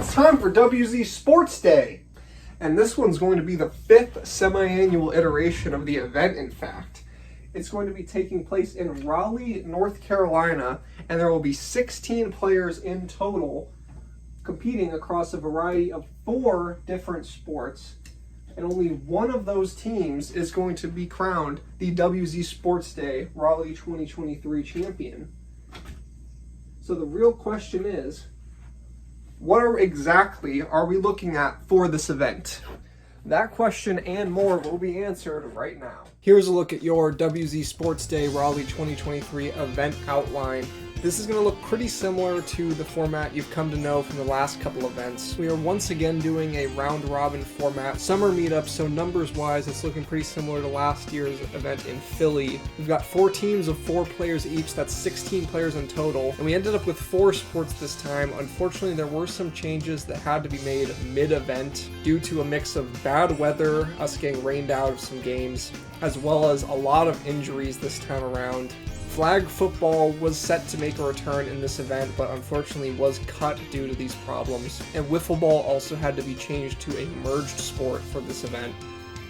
it's time for WZ Sports Day. And this one's going to be the 5th semi-annual iteration of the event, in fact. It's going to be taking place in Raleigh, North Carolina, and there will be 16 players in total competing across a variety of 4 different sports. And only one of those teams is going to be crowned the WZ Sports Day Raleigh 2023 champion. So the real question is, what exactly are we looking at for this event? That question and more will be answered right now. Here's a look at your WZ Sports Day Raleigh 2023 event outline. This is going to look pretty similar to the format you've come to know from the last couple events. We are once again doing a round-robin format, summer meetup, so numbers-wise it's looking pretty similar to last year's event in Philly. We've got 4 teams of 4 players each, that's 16 players in total, and we ended up with 4 sports this time. Unfortunately, there were some changes that had to be made mid-event due to a mix of bad weather, us getting rained out of some games, as well as a lot of injuries this time around. Flag football was set to make a return in this event, but unfortunately was cut due to these problems. And wiffle ball also had to be changed to a merged sport for this event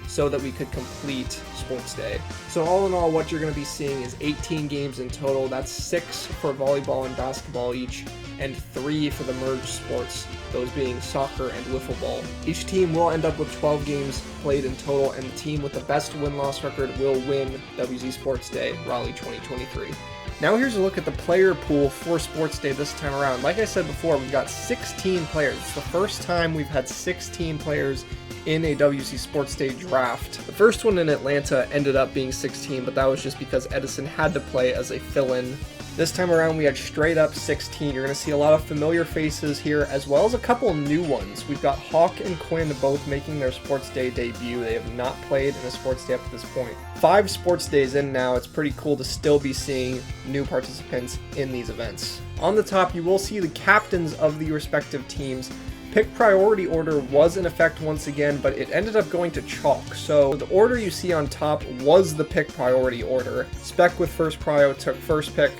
so that we could complete Sports Day. So all in all, what you're going to be seeing is 18 games in total. That's 6 for volleyball and basketball each, and 3 for the merged sports, those being soccer and wiffle ball. Each team will end up with 12 games played in total, and the team with the best win-loss record will win WZ Sports Day Raleigh 2023. Now here's a look at the player pool for Sports Day this time around. Like I said before, we've got 16 players. It's the first time we've had 16 players in a WC Sports Day draft. The first one in Atlanta ended up being 16, but that was just because Edison had to play as a fill-in. This time around we had straight up 16. You're going to see a lot of familiar faces here, as well as a couple new ones. We've got Hawk and Quinn both making their Sports Day debut. They have not played in a Sports Day up to this point. 5 Sports Days in now, it's pretty cool to still be seeing new participants in these events. On the top, you will see the captains of the respective teams. Pick priority order was in effect once again, but it ended up going to chalk. So the order you see on top was the pick priority order. Spec with first prio took first pick,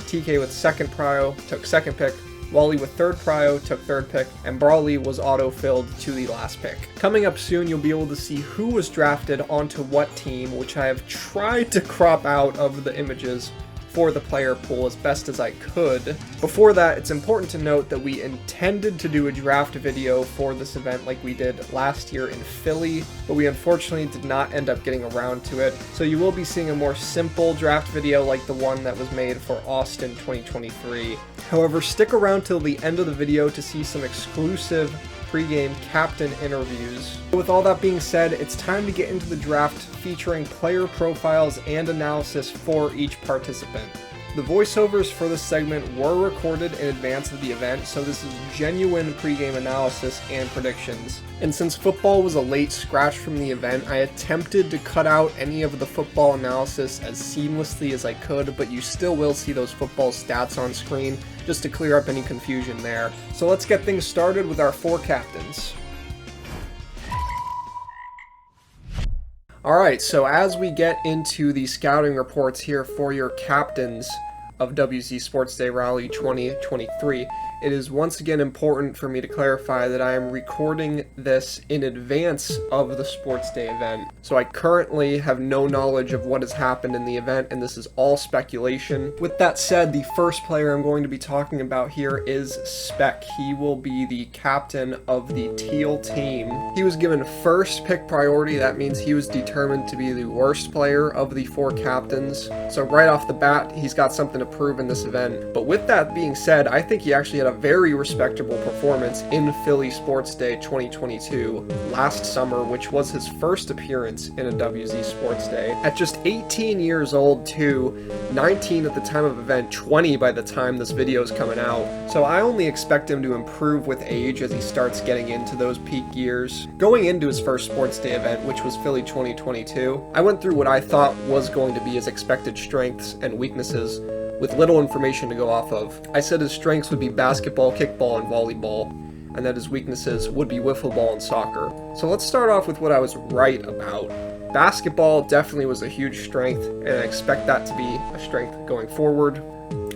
TK with second prio took second pick, Wally with third prio took third pick, and Brawley was auto-filled to the last pick. Coming up soon, you'll be able to see who was drafted onto what team, which I have tried to crop out of the images for the player pool as best as I could. Before that, it's important to note that we intended to do a draft video for this event like we did last year in Philly, but we unfortunately did not end up getting around to it. So you will be seeing a more simple draft video like the one that was made for Austin 2023. However, stick around till the end of the video to see some exclusive pre-game captain interviews. With all that being said, it's time to get into the draft featuring player profiles and analysis for each participant. The voiceovers for this segment were recorded in advance of the event, so this is genuine pre-game analysis and predictions. And since football was a late scratch from the event, I attempted to cut out any of the football analysis as seamlessly as I could, but you still will see those football stats on screen, just to clear up any confusion there. So let's get things started with our 4 captains. Alright, so as we get into the scouting reports here for your captains of WZ Sports Day Raleigh 2023, it is once again important for me to clarify that I am recording this in advance of the Sports Day event. So I currently have no knowledge of what has happened in the event, and this is all speculation. With that said, the first player I'm going to be talking about here is Spec. He will be the captain of the teal team. He was given first pick priority. That means he was determined to be the worst player of the 4 captains. So right off the bat, he's got something to prove in this event. But with that being said, I think he actually had a very respectable performance in Philly Sports Day 2022 last summer, which was his first appearance in a WZ Sports Day. At just 18 years old too, 19 at the time of event, 20 by the time this video is coming out. So I only expect him to improve with age as he starts getting into those peak years. Going into his first Sports Day event, which was Philly 2022, I went through what I thought was going to be his expected strengths and weaknesses, with little information to go off of. I said his strengths would be basketball, kickball, and volleyball, and that his weaknesses would be wiffle ball and soccer. So let's start off with what I was right about. Basketball definitely was a huge strength, and I expect that to be a strength going forward.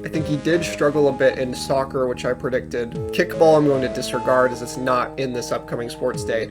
I think he did struggle a bit in soccer, which I predicted. Kickball I'm going to disregard as it's not in this upcoming sports day.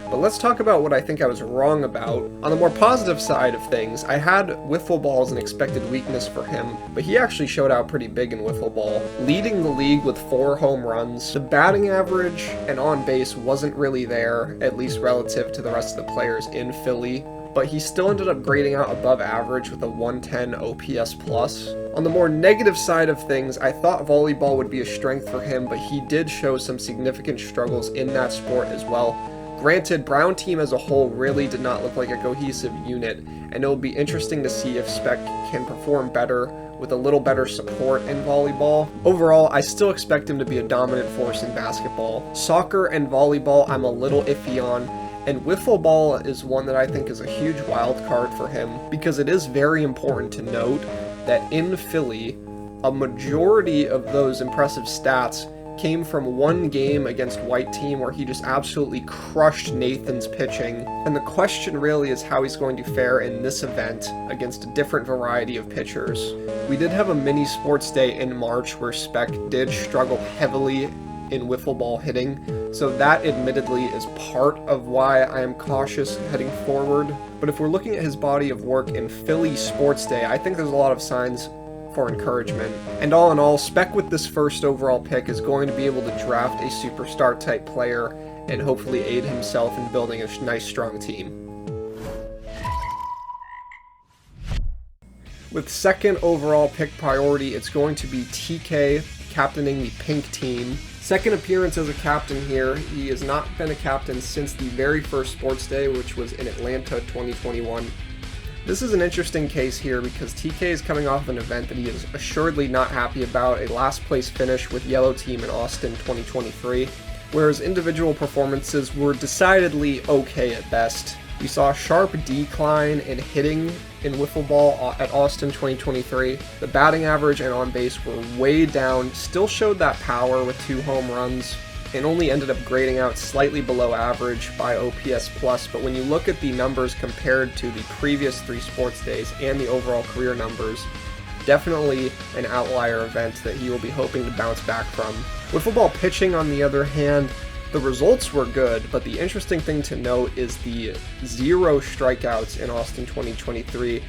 But let's talk about what I think I was wrong about. On the more positive side of things, I had wiffle ball as an expected weakness for him, but he actually showed out pretty big in wiffle ball, leading the league with 4 home runs. The batting average and on base wasn't really there, at least relative to the rest of the players in Philly, but he still ended up grading out above average with a 110 OPS plus. On the more negative side of things, I thought volleyball would be a strength for him, but he did show some significant struggles in that sport as well. Granted, Brown team as a whole really did not look like a cohesive unit, and it'll be interesting to see if Spec can perform better with a little better support in volleyball. Overall, I still expect him to be a dominant force in basketball. Soccer and volleyball I'm a little iffy on, and wiffle ball is one that I think is a huge wild card for him, because it is very important to note that in Philly, a majority of those impressive stats came from one game against white team where he just absolutely crushed Nathan's pitching, and the question really is how he's going to fare in this event against a different variety of pitchers. We did have a mini sports day in March where Spec did struggle heavily in wiffle ball hitting, so that admittedly is part of why I am cautious heading forward. But if we're looking at his body of work in Philly sports day, I think there's a lot of signs for encouragement. And all in all, Spec with this first overall pick is going to be able to draft a superstar type player and hopefully aid himself in building a nice strong team. With second overall pick priority, it's going to be TK captaining the pink team. Second appearance as a captain here. He has not been a captain since the very first sports day, which was in Atlanta 2021. This is an interesting case here because TK is coming off of an event that he is assuredly not happy about, a last place finish with Yellow Team in Austin 2023, whereas individual performances were decidedly okay at best. We saw a sharp decline in hitting in wiffle ball at Austin 2023. The batting average and on base were way down, still showed that power with 2 home runs, and only ended up grading out slightly below average by OPS plus, but when you look at the numbers compared to the previous 3 sports days and the overall career numbers, definitely an outlier event that he will be hoping to bounce back from. Wiffle ball pitching, on the other hand, the results were good, but the interesting thing to note is the 0 strikeouts in Austin 2023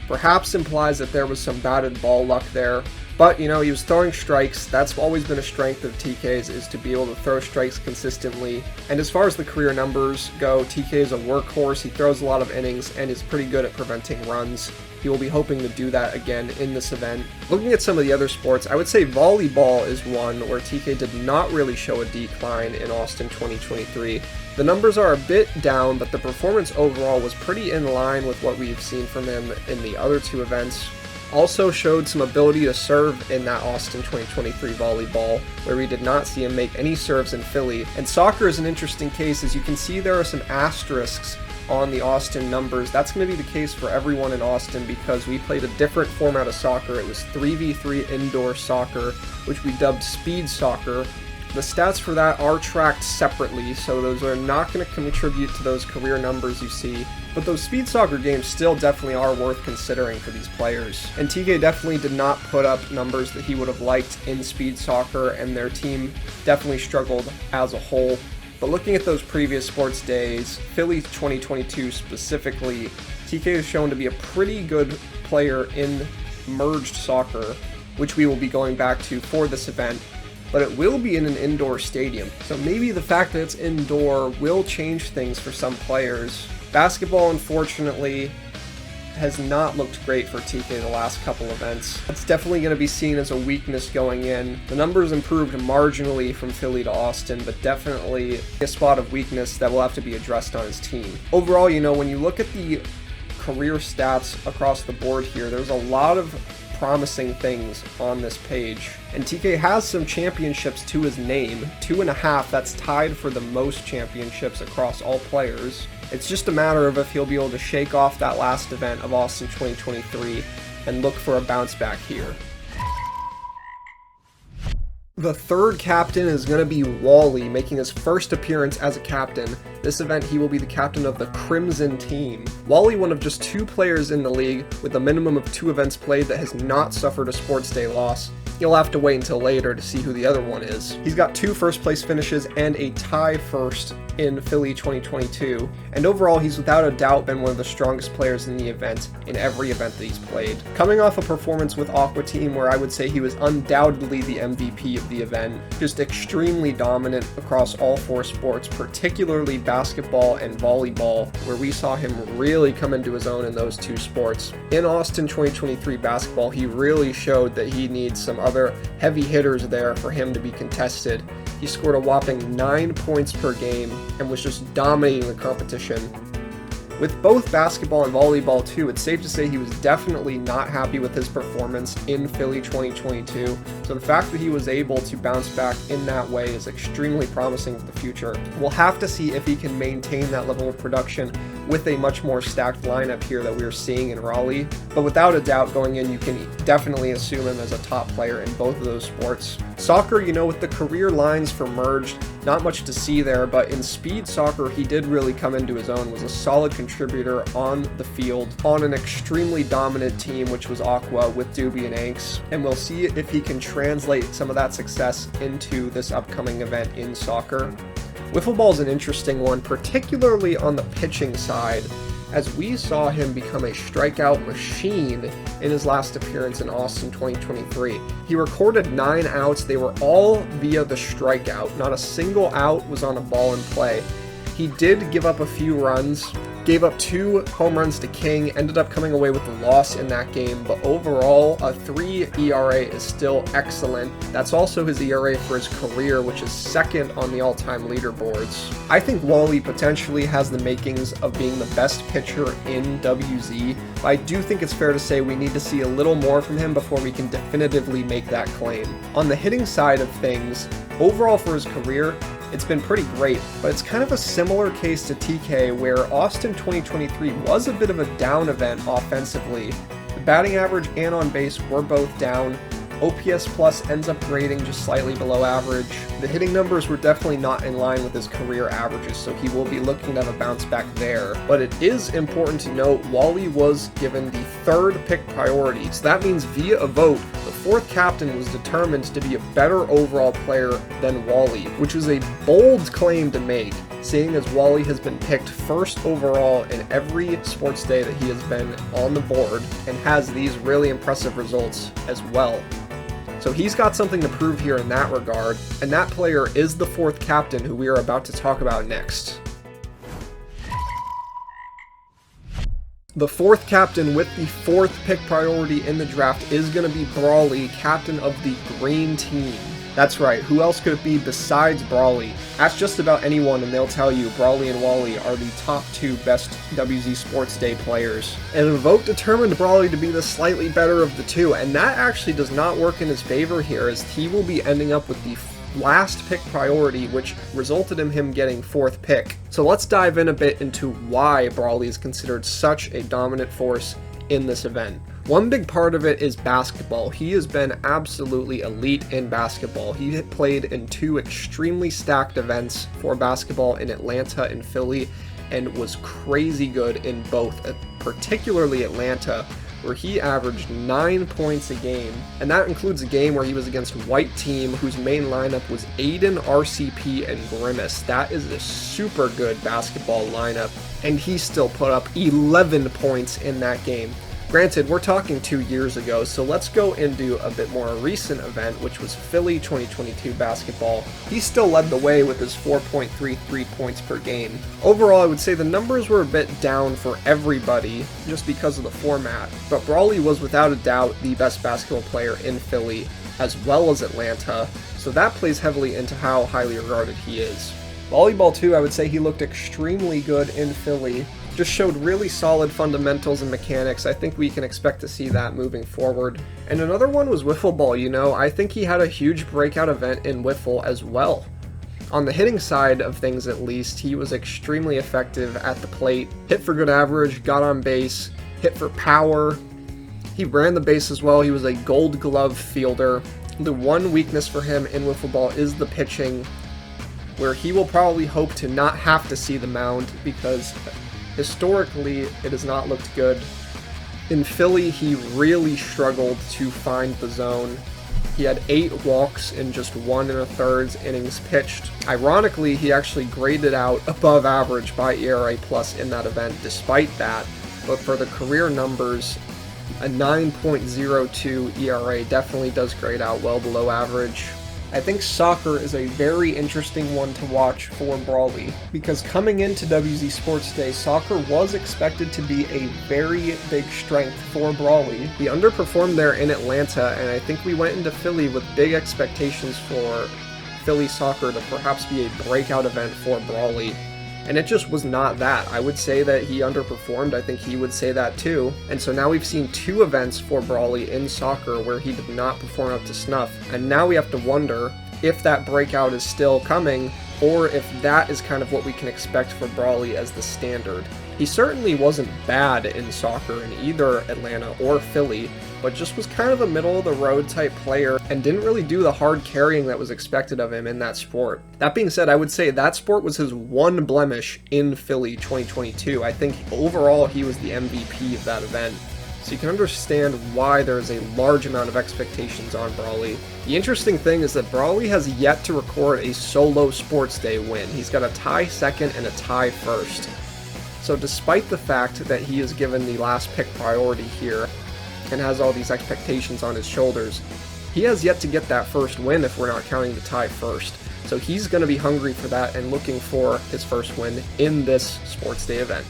perhaps implies that there was some batted ball luck there. But, you know, he was throwing strikes. That's always been a strength of TK's, is to be able to throw strikes consistently. And as far as the career numbers go, TK is a workhorse. He throws a lot of innings and is pretty good at preventing runs. He will be hoping to do that again in this event. Looking at some of the other sports, I would say volleyball is one where TK did not really show a decline in Austin 2023. The numbers are a bit down, but the performance overall was pretty in line with what we've seen from him in the other 2 events. Also showed some ability to serve in that Austin 2023 volleyball, where we did not see him make any serves in Philly. And soccer is an interesting case. As you can see, there are some asterisks on the Austin numbers. That's going to be the case for everyone in Austin because we played a different format of soccer. It was 3v3 indoor soccer, which we dubbed speed soccer. The stats for that are tracked separately, so those are not going to contribute to those career numbers you see, but those speed soccer games still definitely are worth considering for these players. And TK definitely did not put up numbers that he would have liked in speed soccer, and their team definitely struggled as a whole. But looking at those previous sports days, Philly 2022 specifically, TK is shown to be a pretty good player in merged soccer, which we will be going back to for this event. But it will be in an indoor stadium. So maybe the fact that it's indoor will change things for some players. Basketball, unfortunately, has not looked great for TK the last couple events. It's definitely going to be seen as a weakness going in. The numbers improved marginally from Philly to Austin, but definitely a spot of weakness that will have to be addressed on his team. Overall, you know, when you look at the career stats across the board here, there's a lot of promising things on this page. And TK has some championships to his name, 2.5, that's tied for the most championships across all players. It's just a matter of if he'll be able to shake off that last event of Austin 2023 and look for a bounce back here. The third captain is going to be Wally, making his first appearance as a captain. This event, he will be the captain of the Crimson team. Wally, one of just 2 players in the league with a minimum of 2 events played that has not suffered a sports day loss. You'll have to wait until later to see who the other one is. He's got 2 first place finishes and a tie first in Philly 2022, and overall he's without a doubt been one of the strongest players in the event in every event that he's played. Coming off a performance with Aqua Team where I would say he was undoubtedly the MVP of the event, just extremely dominant across all 4 sports, particularly basketball and volleyball, where we saw him really come into his own in those 2 sports. In Austin 2023 basketball, he really showed that he needs some other heavy hitters there for him to be contested. He scored a whopping 9 points per game and was just dominating the competition. With both basketball and volleyball too, it's safe to say he was definitely not happy with his performance in Philly 2022, so the fact that he was able to bounce back in that way is extremely promising for the future. We'll have to see if he can maintain that level of production with a much more stacked lineup here that we're seeing in Raleigh, but without a doubt going in, you can definitely assume him as a top player in both of those sports. Soccer, with the career lines for merged, not much to see there, but in speed soccer, he did really come into his own, was a solid contributor on the field, on an extremely dominant team, which was Aqua with Doobie and Anks, and we'll see if he can translate some of that success into this upcoming event in soccer. Wiffle ball is an interesting one, particularly on the pitching side, as we saw him become a strikeout machine in his last appearance in Austin 2023. He recorded 9 outs, they were all via the strikeout. Not a single out was on a ball in play. He did give up a few runs, gave up 2 home runs to King, ended up coming away with the loss in that game, but overall, a 3 ERA is still excellent. That's also his ERA for his career, which is 2nd on the all-time leaderboards. I think Wally potentially has the makings of being the best pitcher in WZ, but I do think it's fair to say we need to see a little more from him before we can definitively make that claim. On the hitting side of things, overall for his career, it's been pretty great, but it's kind of a similar case to TK where Austin 2023 was a bit of a down event offensively. The batting average and on base were both down. OPS plus ends up grading just slightly below average. The hitting numbers were definitely not in line with his career averages, so he will be looking to have a bounce back there. But it is important to note Wally was given the 3rd pick priority, so that means via a vote, the 4th captain was determined to be a better overall player than Wally, which is a bold claim to make, seeing as Wally has been picked 1st overall in every sports day that he has been on the board and has these really impressive results as well. So he's got something to prove here in that regard, and that player is the 4th captain who we are about to talk about next. The 4th captain with the 4th pick priority in the draft is going to be Brawley, captain of the green team. That's right, who else could it be besides Brawley? Ask just about anyone and they'll tell you Brawley and Wally are the top 2 best WZ Sports Day players. And a vote determined Brawley to be the slightly better of the 2, and that actually does not work in his favor here, as he will be ending up with the last pick priority, which resulted in him getting 4th pick. So let's dive in a bit into why Brawley is considered such a dominant force in this event. One big part of it is basketball. He has been absolutely elite in basketball. He had played in 2 extremely stacked events for basketball in Atlanta and Philly, and was crazy good in both, particularly Atlanta, where he averaged 9 points a game, and that includes a game where he was against White Team, whose main lineup was Aiden, RCP, and Grimace. That is a super good basketball lineup, and he still put up 11 points in that game. Granted, we're talking 2 years ago, so let's go into a bit more recent event, which was Philly 2022 basketball. He still led the way with his 4.33 points per game. Overall, I would say the numbers were a bit down for everybody, just because of the format, but Brawley was without a doubt the best basketball player in Philly, as well as Atlanta, so that plays heavily into how highly regarded he is. Volleyball too, I would say he looked extremely good in Philly. Just showed really solid fundamentals and mechanics. I think we can expect to see that moving forward. And another one was wiffle ball. I think he had a huge breakout event in wiffle as well. On the hitting side of things at least, he was extremely effective at the plate. Hit for good average, got on base, hit for power. He ran the base as well. He was a gold glove fielder. The one weakness for him in wiffle ball is the pitching, where he will probably hope to not have to see the mound because historically it has not looked good. In Philly, he really struggled to find the zone. He had 8 walks in just 1 1/3 innings pitched. Ironically, he actually graded out above average by ERA plus in that event despite that, but for the career numbers, a 9.02 ERA definitely does grade out well below average. I think soccer is a very interesting one to watch for Brawley, because coming into WZ Sports Day, soccer was expected to be a very big strength for Brawley. He underperformed there in Atlanta, and I think we went into Philly with big expectations for Philly soccer to perhaps be a breakout event for Brawley. And it just was not that. I would say that he underperformed. I think he would say that too. And so now we've seen 2 events for Brawley in soccer where he did not perform up to snuff. And now we have to wonder if that breakout is still coming, or if that is kind of what we can expect for Brawley as the standard. He certainly wasn't bad in soccer in either Atlanta or Philly, but just was kind of a middle-of-the-road type player and didn't really do the hard carrying that was expected of him in that sport. That being said, I would say that sport was his one blemish in Philly 2022. I think overall he was the MVP of that event. So you can understand why there's a large amount of expectations on Brawley. The interesting thing is that Brawley has yet to record a solo Sports Day win. He's got a tie second and a tie first. So despite the fact that he is given the last pick priority here and has all these expectations on his shoulders, he has yet to get that first win if we're not counting the tie first. So he's going to be hungry for that and looking for his first win in this Sports Day event.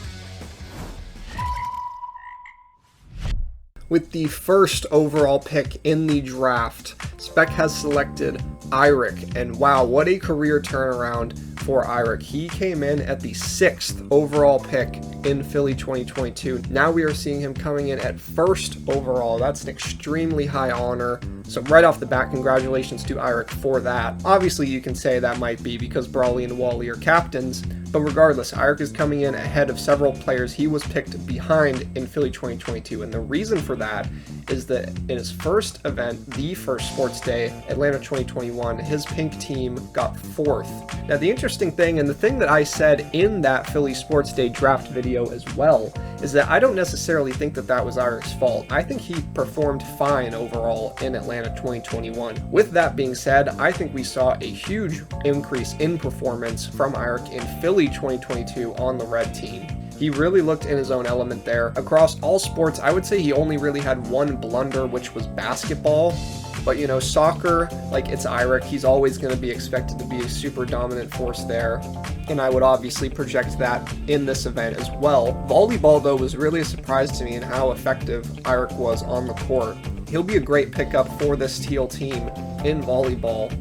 With the first overall pick in the draft, Spec has selected Eirik, and wow, what a career turnaround for Eirik. He came in at the 6th overall pick in Philly 2022. Now we are seeing him coming in at 1st overall. That's an extremely high honor. So right off the bat, congratulations to Eirik for that. Obviously, you can say that might be because Brawley and Wally are captains, but regardless, Eirik is coming in ahead of several players he was picked behind in Philly 2022, and the reason for that is that in his first event, the first Sports Day, Atlanta 2021, his pink team got 4th. Now the interesting thing, and the thing that I said in that Philly Sports Day draft video as well, is that I don't necessarily think that that was Eirik's fault. I think he performed fine overall in Atlanta 2021. With that being said, I think we saw a huge increase in performance from Eirik in Philly 2022 on the red team. He really looked in his own element there. Across all sports, I would say he only really had one blunder, which was basketball. But you know, soccer, like, it's Eirik. He's always going to be expected to be a super dominant force there. And I would obviously project that in this event as well. Volleyball, though, was really a surprise to me in how effective Eirik was on the court. He'll be a great pickup for this teal team in volleyball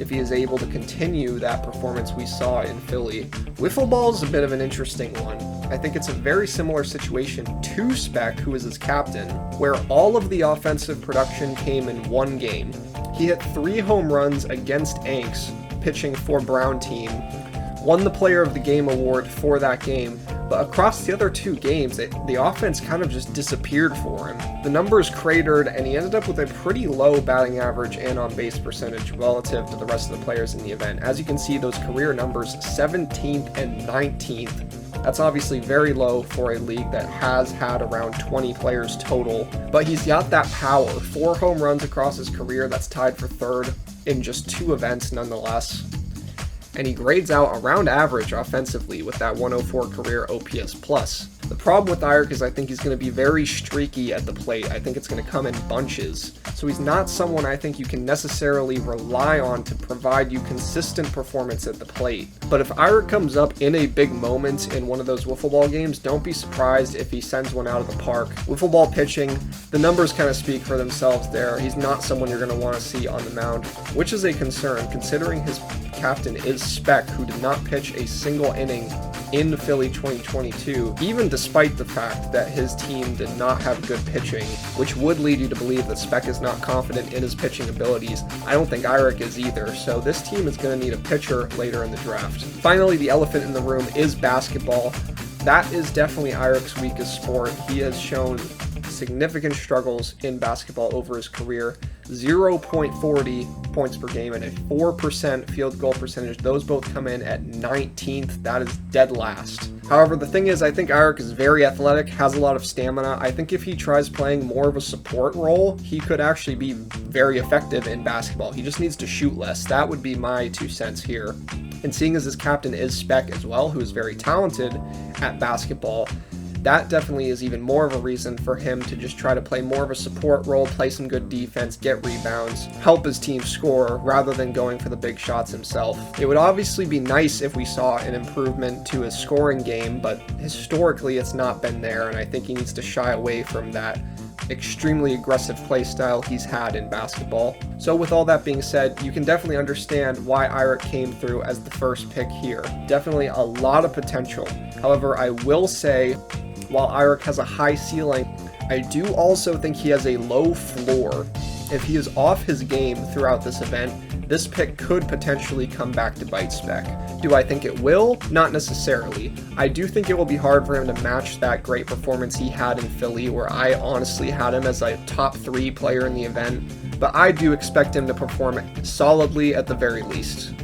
if he is able to continue that performance we saw in Philly. Wiffle ball is a bit of an interesting one. I think it's a very similar situation to Spec, who is his captain, where all of the offensive production came in one game. He hit 3 home runs against Anks, pitching for Brown team, won the Player of the Game award for that game, but across the other 2 games, the offense kind of just disappeared for him. The numbers cratered, and he ended up with a pretty low batting average and on-base percentage relative to the rest of the players in the event. As you can see, those career numbers, 17th and 19th. That's obviously very low for a league that has had around 20 players total, but he's got that power. 4 home runs across his career, that's tied for 3rd in just 2 events nonetheless. And he grades out around average offensively with that 104 career OPS plus. The problem with Eirik is I think he's going to be very streaky at the plate. I think it's going to come in bunches. So he's not someone I think you can necessarily rely on to provide you consistent performance at the plate. But if Eirik comes up in a big moment in one of those wiffle ball games, don't be surprised if he sends one out of the park. Wiffle ball pitching, the numbers kind of speak for themselves there. He's not someone you're going to want to see on the mound, which is a concern considering his captain is Spec, who did not pitch a single inning in Philly 2022, even despite the fact that his team did not have good pitching, which would lead you to believe that Spec is not confident in his pitching abilities. I don't think Eirik is either, so this team is going to need a pitcher later in the draft. Finally, the elephant in the room is basketball. That is definitely Eirik's weakest sport. He has shown significant struggles in basketball over his career. 0.40 points per game and a 4% field goal percentage. Those both come in at 19th. That is dead last. However, the thing is, I think Eirik is very athletic, has a lot of stamina. I think if he tries playing more of a support role, he could actually be very effective in basketball. He just needs to shoot less. That would be my 2 cents here. And seeing as his captain is Spec as well, who is very talented at basketball, that definitely is even more of a reason for him to just try to play more of a support role, play some good defense, get rebounds, help his team score, rather than going for the big shots himself. It would obviously be nice if we saw an improvement to his scoring game, but historically it's not been there, and I think he needs to shy away from that extremely aggressive play style he's had in basketball. So with all that being said, you can definitely understand why Eirik came through as the first pick here. Definitely a lot of potential. However, I will say, while Eirik has a high ceiling, I do also think he has a low floor. If he is off his game throughout this event, this pick could potentially come back to bite Spec. Do I think it will? Not necessarily. I do think it will be hard for him to match that great performance he had in Philly, where I honestly had him as a top 3 player in the event, but I do expect him to perform solidly at the very least.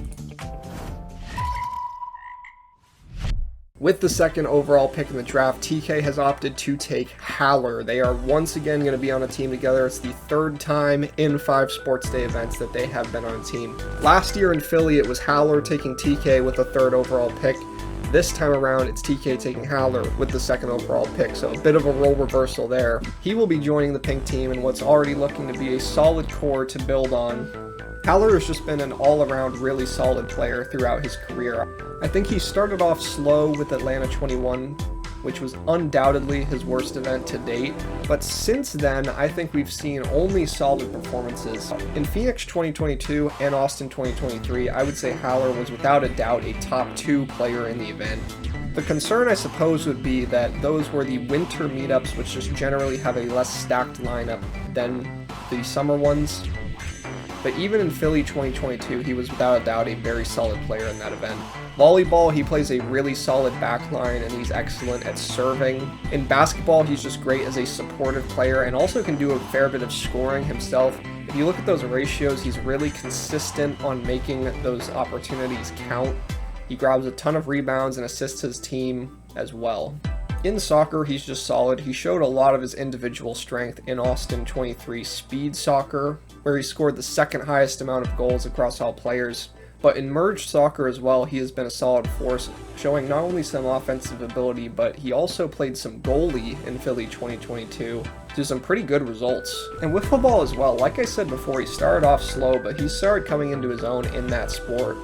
With the second overall pick in the draft, TK has opted to take Haller. They are once again going to be on a team together. It's the 3rd time in 5 Sports Day events that they have been on a team. Last year in Philly, it was Haller taking TK with the 3rd overall pick. This time around, it's TK taking Haller with the 2nd overall pick, so a bit of a role reversal there. He will be joining the pink team in what's already looking to be a solid core to build on. Haller has just been an all-around really solid player throughout his career. I think he started off slow with Atlanta 21, which was undoubtedly his worst event to date, but since then I think we've seen only solid performances. In Phoenix 2022 and Austin 2023, I would say Haller was without a doubt a top 2 player in the event. The concern, I suppose, would be that those were the winter meetups, which just generally have a less stacked lineup than the summer ones. But even in Philly 2022, he was without a doubt a very solid player in that event. Volleyball, he plays a really solid backline and he's excellent at serving. In basketball, he's just great as a supportive player and also can do a fair bit of scoring himself. If you look at those ratios, he's really consistent on making those opportunities count. He grabs a ton of rebounds and assists his team as well. In soccer, he's just solid. He showed a lot of his individual strength in Austin 23 speed soccer, where he scored the 2nd highest amount of goals across all players. But in merged soccer as well, he has been a solid force, showing not only some offensive ability, but he also played some goalie in Philly 2022 to some pretty good results. And with football as well, like I said before, he started off slow, but he started coming into his own in that sport.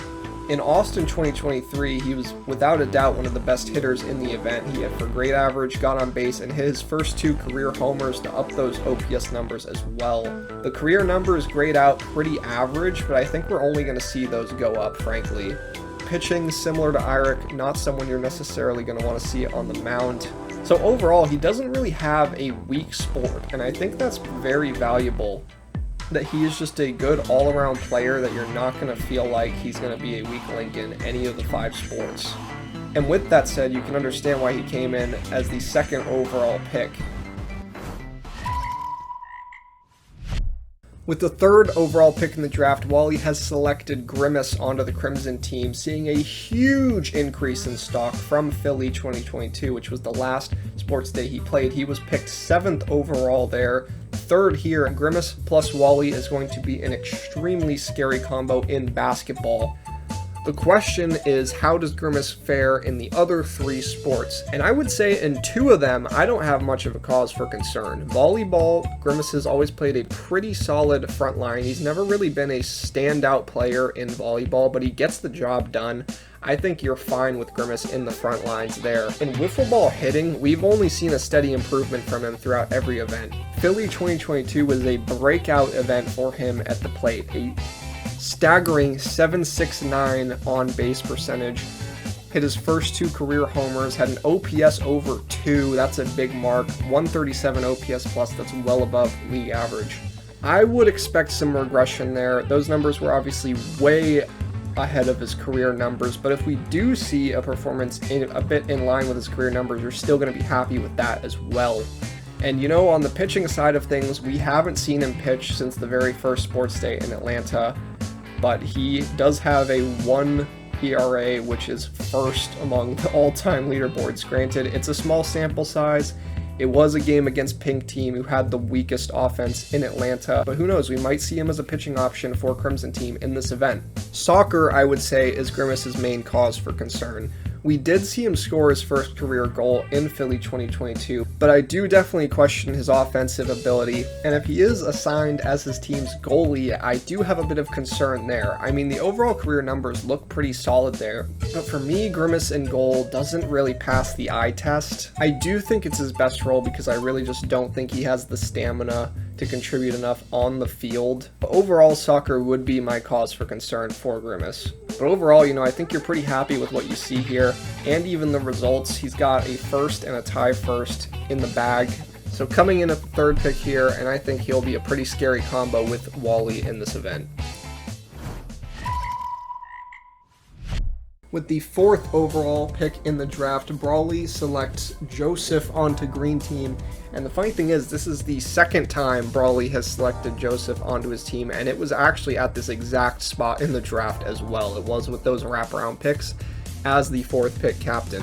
In Austin 2023, he was without a doubt one of the best hitters in the event. He had for great average, got on base, and hit his first 2 career homers to up those OPS numbers as well. The career numbers grade out pretty average, but I think we're only going to see those go up, frankly. Pitching, similar to Eirik, not someone you're necessarily going to want to see on the mound. So overall, he doesn't really have a weak sport, and I think that's very valuable. That he is just a good all-around player that you're not going to feel like he's going to be a weak link in any of the 5 sports. And with that said, you can understand why he came in as the 2nd overall pick. With the 3rd overall pick in the draft, Wally has selected Grimace onto the Crimson team, seeing a huge increase in stock from Philly 2022, which was the last sports day he played. He was picked 7th overall there. 3rd here, Grimace plus Wally is going to be an extremely scary combo in basketball. The question is, how does Grimace fare in the other 3 sports? And I would say in 2 of them, I don't have much of a cause for concern. Volleyball, Grimace has always played a pretty solid front line. He's never really been a standout player in volleyball, but he gets the job done. I think you're fine with Grimace in the front lines there. In wiffle ball hitting, we've only seen a steady improvement from him throughout every event. Philly 2022 was a breakout event for him at the plate. A staggering .769 on base percentage. Hit his first 2 career homers, had an OPS over 2, that's a big mark. 137 OPS plus, that's well above league average. I would expect some regression there. Those numbers were obviously way ahead of his career numbers, but if we do see a performance a bit in line with his career numbers, you're still going to be happy with that as well. And you know, on the pitching side of things, we haven't seen him pitch since the very first sports day in Atlanta, but he does have a 1 ERA, which is first among the all-time leaderboards. Granted, it's a small sample size. It was a game against Pink Team, who had the weakest offense in Atlanta, but who knows, we might see him as a pitching option for Crimson Team in this event. Soccer, I would say, is Grimace's main cause for concern. We did see him score his first career goal in Philly 2022, but I do definitely question his offensive ability, and if he is assigned as his team's goalie, I do have a bit of concern there. I mean, the overall career numbers look pretty solid there, but for me, Grimace in goal doesn't really pass the eye test. I do think it's his best role because I really just don't think he has the stamina to contribute enough on the field. But overall, Soccer would be my cause for concern for Grimace. But overall, you know, I think you're pretty happy with what you see here, and even the results. He's got a first and a tie first in the bag. So coming in at the third pick here, and I think he'll be a pretty scary combo with Wally in this event. With the 4th overall pick in the draft, Brawley selects Joseph onto Green Team. And the funny thing is, this is the second time Brawley has selected Joseph onto his team, and it was actually at this exact spot in the draft as well. It was with those wraparound picks as the 4th pick captain.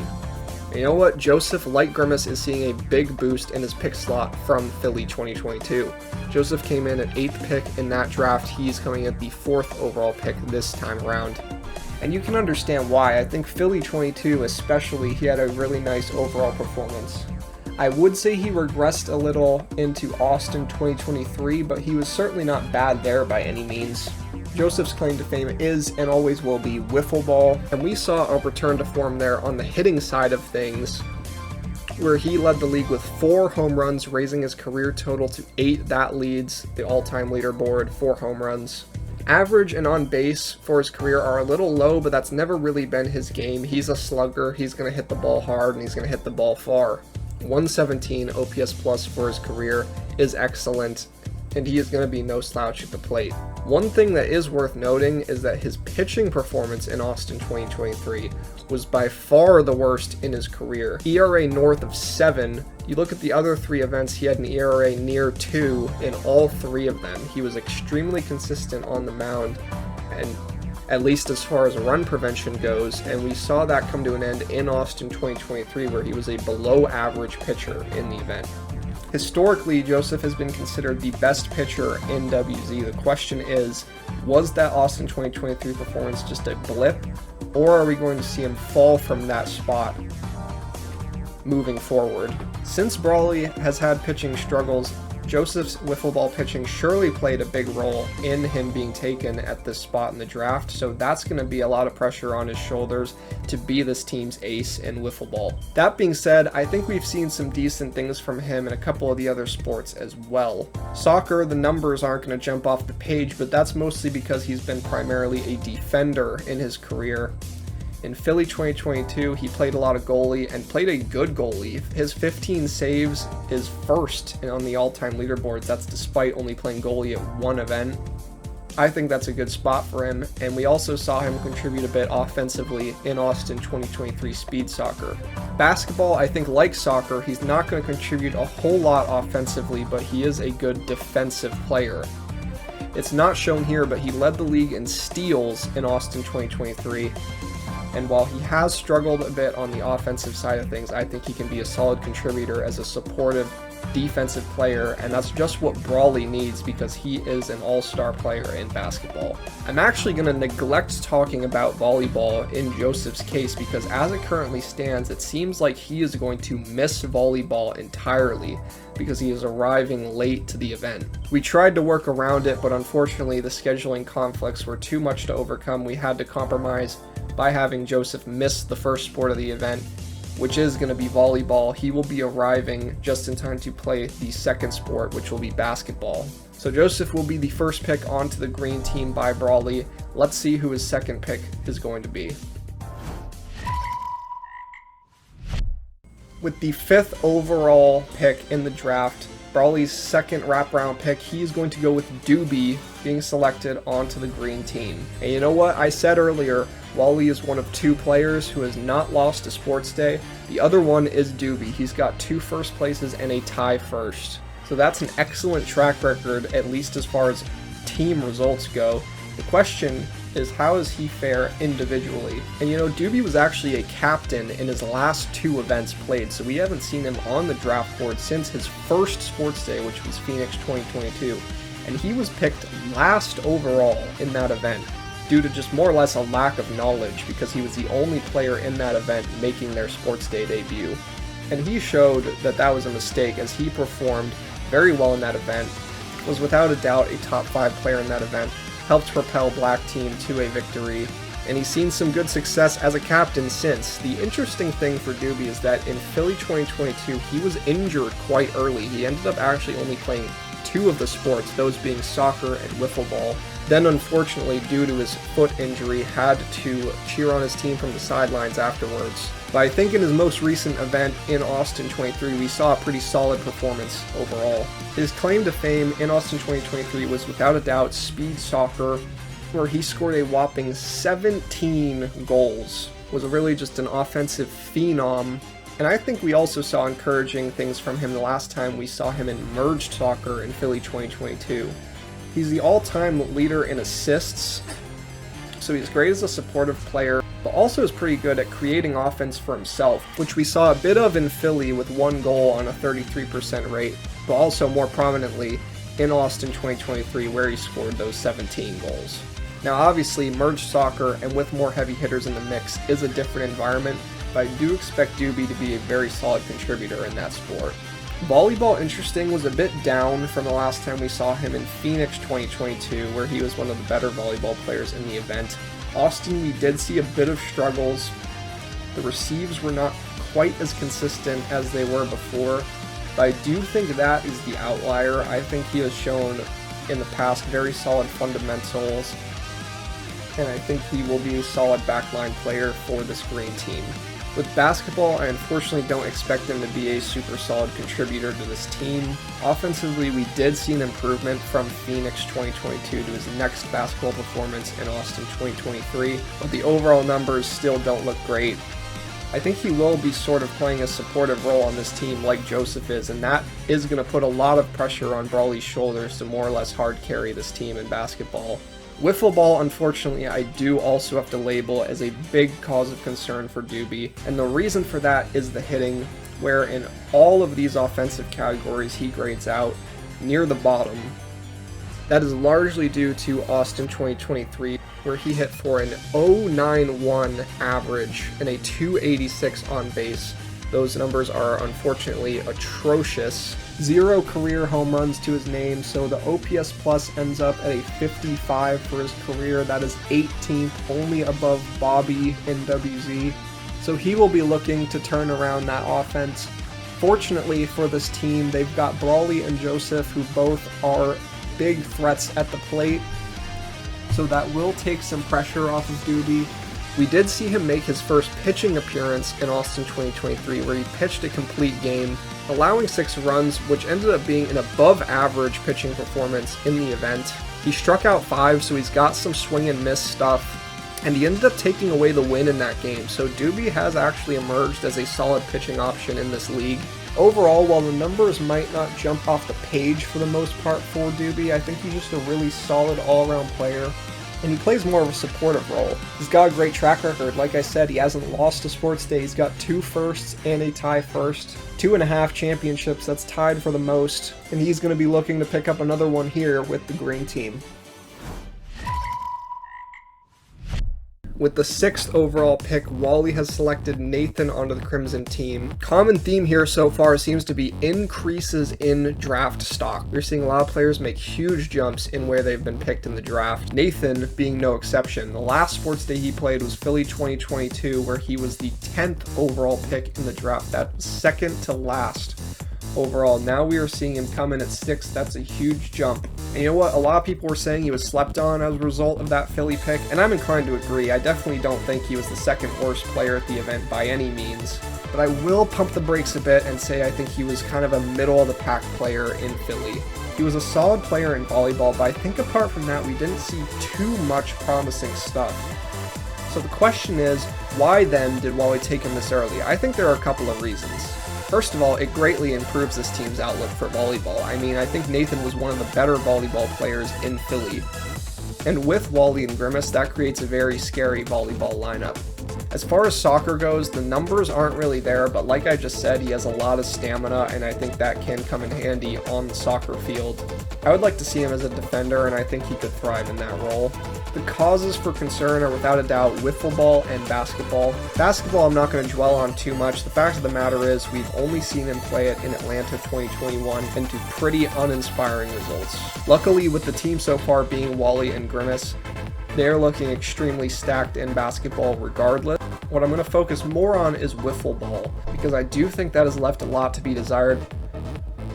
And you know what? Joseph, like Grimace, is seeing a big boost in his pick slot from Philly 2022. Joseph came in at 8th pick in that draft. He's coming at the 4th overall pick this time around. And you can understand why. I think Philly 22 especially, he had a really nice overall performance. I would say he regressed a little into Austin 2023, but he was certainly not bad there by any means. Joseph's claim to fame is and always will be wiffle ball, and we saw a return to form there on the hitting side of things, where he led the league with 4 home runs, raising his career total to 8. That leads the all-time leaderboard, 4 home runs. Average and on base for his career are a little low, but that's never really been his game. He's a slugger, he's going to hit the ball hard, and he's going to hit the ball far. 117 OPS plus for his career is excellent, and he is going to be no slouch at the plate. One thing that is worth noting is that his pitching performance in Austin 2023 was by far the worst in his career. ERA north of 7. You look at the other 3 events, he had an ERA near 2 in all 3 of them. He was extremely consistent on the mound, and at least as far as run prevention goes, and we saw that come to an end in Austin 2023, where he was a below average pitcher in the event. Historically, Joseph has been considered the best pitcher in WZ. The question is, was that Austin 2023 performance just a blip, or are we going to see him fall from that spot moving forward? Since Brawley has had pitching struggles, Joseph's wiffle ball pitching surely played a big role in him being taken at this spot in the draft, so that's going to be a lot of pressure on his shoulders to be this team's ace in wiffle ball. That being said, I think we've seen some decent things from him in a couple of the other sports as well. Soccer, the numbers aren't going to jump off the page, but that's mostly because he's been primarily a defender in his career. In Philly 2022, he played a lot of goalie and played a good goalie. His 15 saves is first on the all-time leaderboards. That's despite only playing goalie at 1 event. I think that's a good spot for him, and we also saw him contribute a bit offensively in Austin 2023 Speed Soccer. Basketball, I think, like soccer, he's not going to contribute a whole lot offensively, but he is a good defensive player. It's not shown here, but he led the league in steals in Austin 2023. And while he has struggled a bit on the offensive side of things, I think he can be a solid contributor as a supportive defensive player, and that's just what Brawley needs because he is an all-star player in basketball. I'm actually going to neglect talking about volleyball in Joseph's case because as it currently stands, it seems like he is going to miss volleyball entirely because he is arriving late to the event. We tried to work around it, but unfortunately the scheduling conflicts were too much to overcome. We had to compromise by having Joseph miss the first sport of the event, which is going to be volleyball. He will be arriving just in time to play the second sport, which will be basketball. So Joseph will be the first pick onto the green team by Brawley. Let's see who his second pick is going to be. With the 5th overall pick in the draft, Brawley's second wraparound pick, he's going to go with Doobie being selected onto the green team. And you know what? I said earlier, Wally is one of 2 players who has not lost to Sports Day. The other one is Doobie. He's got 2 first places and a tie first. So that's an excellent track record, at least as far as team results go. The question is, how does he fare individually? And you know, Doobie was actually a captain in his last 2 events played, so we haven't seen him on the draft board since his first Sports Day, which was Phoenix 2022. And he was picked last overall in that event, due to just more or less a lack of knowledge, because he was the only player in that event making their Sports Day debut. And he showed that that was a mistake, as he performed very well in that event, was without a doubt a top 5 player in that event, helped propel Black Team to a victory, and he's seen some good success as a captain since. The interesting thing for Doobie is that in Philly 2022, he was injured quite early. He ended up actually only playing 2 of the sports, those being soccer and wiffle ball. Then unfortunately, due to his foot injury, had to cheer on his team from the sidelines afterwards. But I think in his most recent event in Austin 23, we saw a pretty solid performance overall. His claim to fame in Austin 2023 was without a doubt Speed Soccer, where he scored a whopping 17 goals. Was really just an offensive phenom. And I think we also saw encouraging things from him the last time we saw him in Merged Soccer in Philly 2022. He's the all-time leader in assists, so he's great as a supportive player, but also is pretty good at creating offense for himself, which we saw a bit of in Philly with 1 goal on a 33% rate, but also more prominently in Austin 2023 where he scored those 17 goals. Now obviously Merged Soccer and with more heavy hitters in the mix is a different environment, but I do expect Doobie to be a very solid contributor in that sport. Volleyball, interesting, was a bit down from the last time we saw him in Phoenix 2022, where he was one of the better volleyball players in the event. Austin, we did see a bit of struggles. The receives were not quite as consistent as they were before, but I do think that is the outlier. I think he has shown in the past very solid fundamentals, and I think he will be a solid backline player for this green team. With basketball, I unfortunately don't expect him to be a super solid contributor to this team. Offensively, we did see an improvement from Phoenix 2022 to his next basketball performance in Austin 2023, but the overall numbers still don't look great. I think he will be sort of playing a supportive role on this team like Joseph is, and that is going to put a lot of pressure on Brawley's shoulders to more or less hard carry this team in basketball. Wiffle ball, unfortunately, I do also have to label as a big cause of concern for Doobie, and the reason for that is the hitting, where in all of these offensive categories he grades out near the bottom. That is largely due to Austin 2023, where he hit for an 0.91 average and a 286 on base. Those numbers are unfortunately atrocious. 0 career home runs to his name, so the OPS plus ends up at a 55 for his career. That is 18th, only above Bobby in WZ. So he will be looking to turn around that offense. Fortunately for this team, they've got Brawley and Joseph, who both are big threats at the plate, so that will take some pressure off of Doobie. We did see him make his first pitching appearance in Austin 2023, where he pitched a complete game, allowing 6 runs, which ended up being an above-average pitching performance in the event. He struck out 5, so he's got some swing and miss stuff, and he ended up taking away the win in that game, so Doobie has actually emerged as a solid pitching option in this league. Overall, while the numbers might not jump off the page for the most part for Doobie, I think he's just a really solid all-around player, and he plays more of a supportive role. He's got a great track record. Like I said, he hasn't lost a Sports Day. He's got 2 firsts and a tie first. 2.5 championships, that's tied for the most, and he's going to be looking to pick up another one here with the green team. With the 6th overall pick, Wally has selected Nathan onto the Crimson team. Common theme here so far seems to be increases in draft stock. We're seeing a lot of players make huge jumps in where they've been picked in the draft, Nathan being no exception. The last Sports Day he played was Philly 2022, where he was the 10th overall pick in the draft. That's second to last overall. Now we are seeing him come in at 6th. That's a huge jump. And you know what? A lot of people were saying he was slept on as a result of that Philly pick, and I'm inclined to agree. I definitely don't think he was the second worst player at the event by any means. but I will pump the brakes a bit and say I think he was kind of a middle-of-the-pack player in Philly. He was a solid player in volleyball, but I think apart from that, we didn't see too much promising stuff. So the question is, why then did Wally take him this early? I think there are a couple of reasons. First of all, it greatly improves this team's outlook for volleyball. I mean, I think Nathan was one of the better volleyball players in Philly. And with Wally and Grimace, that creates a very scary volleyball lineup. As far as soccer goes, the numbers aren't really there, but like I just said, he has a lot of stamina, and I think that can come in handy on the soccer field. I would like to see him as a defender, and I think he could thrive in that role. The causes for concern are without a doubt wiffle ball and basketball. Basketball I'm not going to dwell on too much. The fact of the matter is we've only seen him play it in Atlanta 2021 and to pretty uninspiring results. Luckily, with the team so far being Wally and Grimace, they're looking extremely stacked in basketball regardless. What I'm going to focus more on is wiffle ball, because I do think that has left a lot to be desired,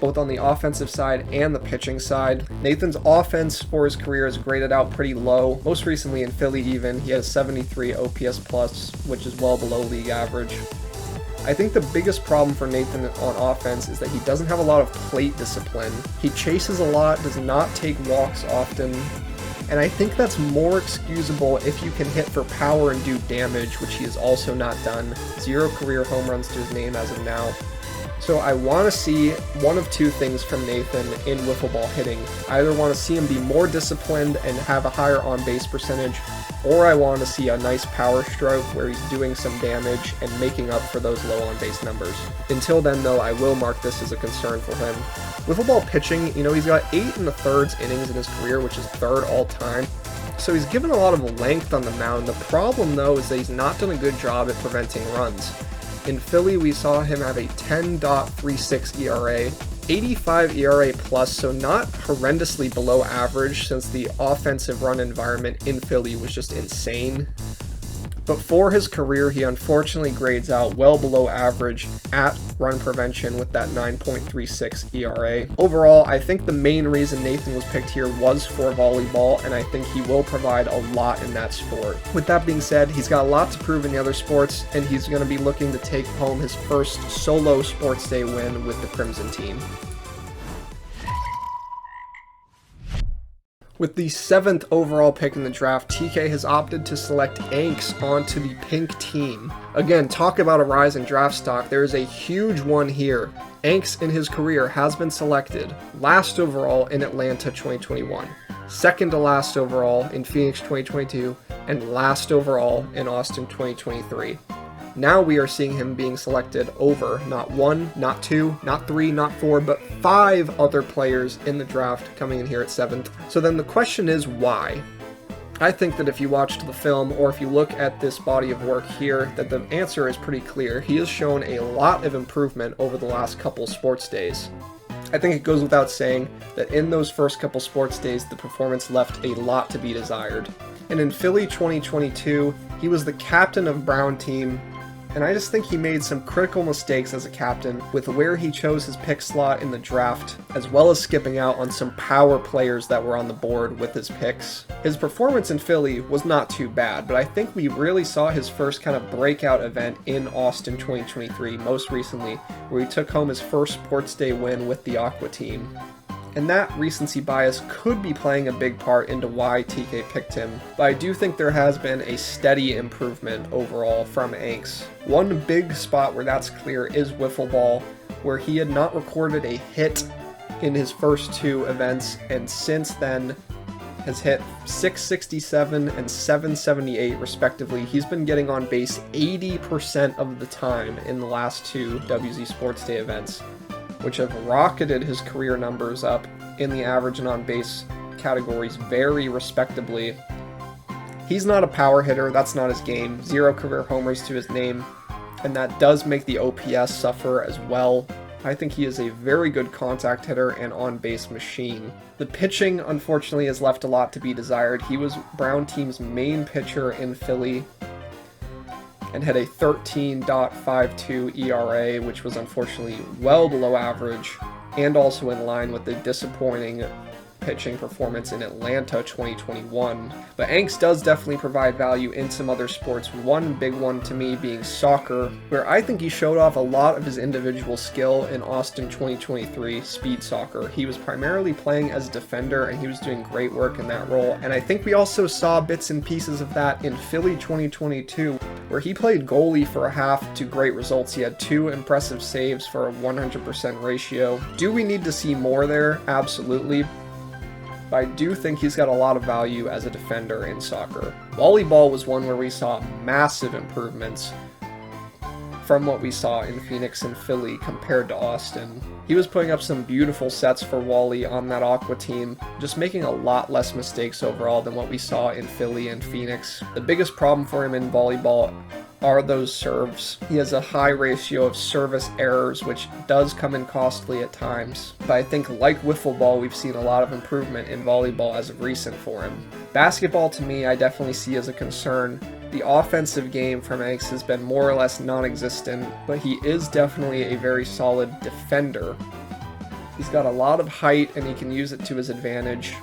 both on the offensive side and the pitching side. Nathan's offense for his career is graded out pretty low. Most recently in Philly even, he has 73 OPS plus, which is well below league average. I think the biggest problem for Nathan on offense is that he doesn't have a lot of plate discipline. He chases a lot, does not take walks often, and I think that's more excusable if you can hit for power and do damage, which he has also not done. 0 career home runs to his name as of now. So I want to see one of two things from Nathan in wiffle ball hitting. I either want to see him be more disciplined and have a higher on-base percentage, or I want to see a nice power stroke where he's doing some damage and making up for those low on-base numbers. Until then, though, I will mark this as a concern for him. Wiffle ball pitching, you know, he's got 8 1/3 innings in his career, which is 3rd all time. So he's given a lot of length on the mound. The problem, though, is that he's not done a good job at preventing runs. In Philly, we saw him have a 10.36 ERA, 85 ERA plus, so not horrendously below average since the offensive run environment in Philly was just insane. But for his career, he unfortunately grades out well below average at run prevention with that 9.36 ERA. Overall, I think the main reason Nathan was picked here was for volleyball, and I think he will provide a lot in that sport. With that being said, he's got a lot to prove in the other sports, and he's going to be looking to take home his first solo sports day win with the Crimson team. With the 7th overall pick in the draft, TK has opted to select Anks onto the pink team. Again, talk about a rise in draft stock. There is a huge one here. Anks in his career has been selected last overall in Atlanta 2021, second to last overall in Phoenix 2022, and last overall in Austin 2023. Now we are seeing him being selected over not 1, not 2, not 3, not 4, but 5 other players in the draft coming in here at 7th. So then the question is why? I think that if you watched the film or if you look at this body of work here, that the answer is pretty clear. He has shown a lot of improvement over the last couple sports days. I think it goes without saying that in those first couple sports days, the performance left a lot to be desired. And in Philly 2022, he was the captain of Brown team, and I just think he made some critical mistakes as a captain with where he chose his pick slot in the draft, as well as skipping out on some power players that were on the board with his picks. His performance in Philly was not too bad, but I think we really saw his first kind of breakout event in Austin 2023, most recently, where he took home his first sports day win with the Aqua team. And that recency bias could be playing a big part into why TK picked him, but I do think there has been a steady improvement overall from Anks. One big spot where that's clear is wiffle ball, where he had not recorded a hit in his first 2 events, and since then has hit 667 and 778 respectively. He's been getting on base 80% of the time in the last 2 WZ Sports Day events, which have rocketed his career numbers up in the average and on-base categories very respectably. He's not a power hitter, that's not his game. 0 career homers to his name, and that does make the OPS suffer as well. I think he is a very good contact hitter and on-base machine. The pitching, unfortunately, has left a lot to be desired. He was Brown team's main pitcher in Philly, and had a 13.52 ERA, which was unfortunately well below average, and also in line with the disappointing pitching performance in Atlanta 2021. But Angst does definitely provide value in some other sports, one big one to me being soccer, where I think he showed off a lot of his individual skill in Austin 2023 speed soccer. He was primarily playing as a defender, and he was doing great work in that role, and I think we also saw bits and pieces of that in Philly 2022, where he played goalie for a half to great results. He had 2 impressive saves for a 100% ratio. Do we need to see more there? Absolutely. But I do think he's got a lot of value as a defender in soccer. Volleyball was one where we saw massive improvements from what we saw in Phoenix and Philly compared to Austin. He was putting up some beautiful sets for Wally on that Aqua team, just making a lot less mistakes overall than what we saw in Philly and Phoenix. The biggest problem for him in volleyball are those serves. He has a high ratio of service errors, which does come in costly at times. But I think, like wiffle ball, we've seen a lot of improvement in volleyball as of recent for him. Basketball, to me, I definitely see as a concern. The offensive game from Angst has been more or less non-existent, but he is definitely a very solid defender. He's got a lot of height, and he can use it to his advantage.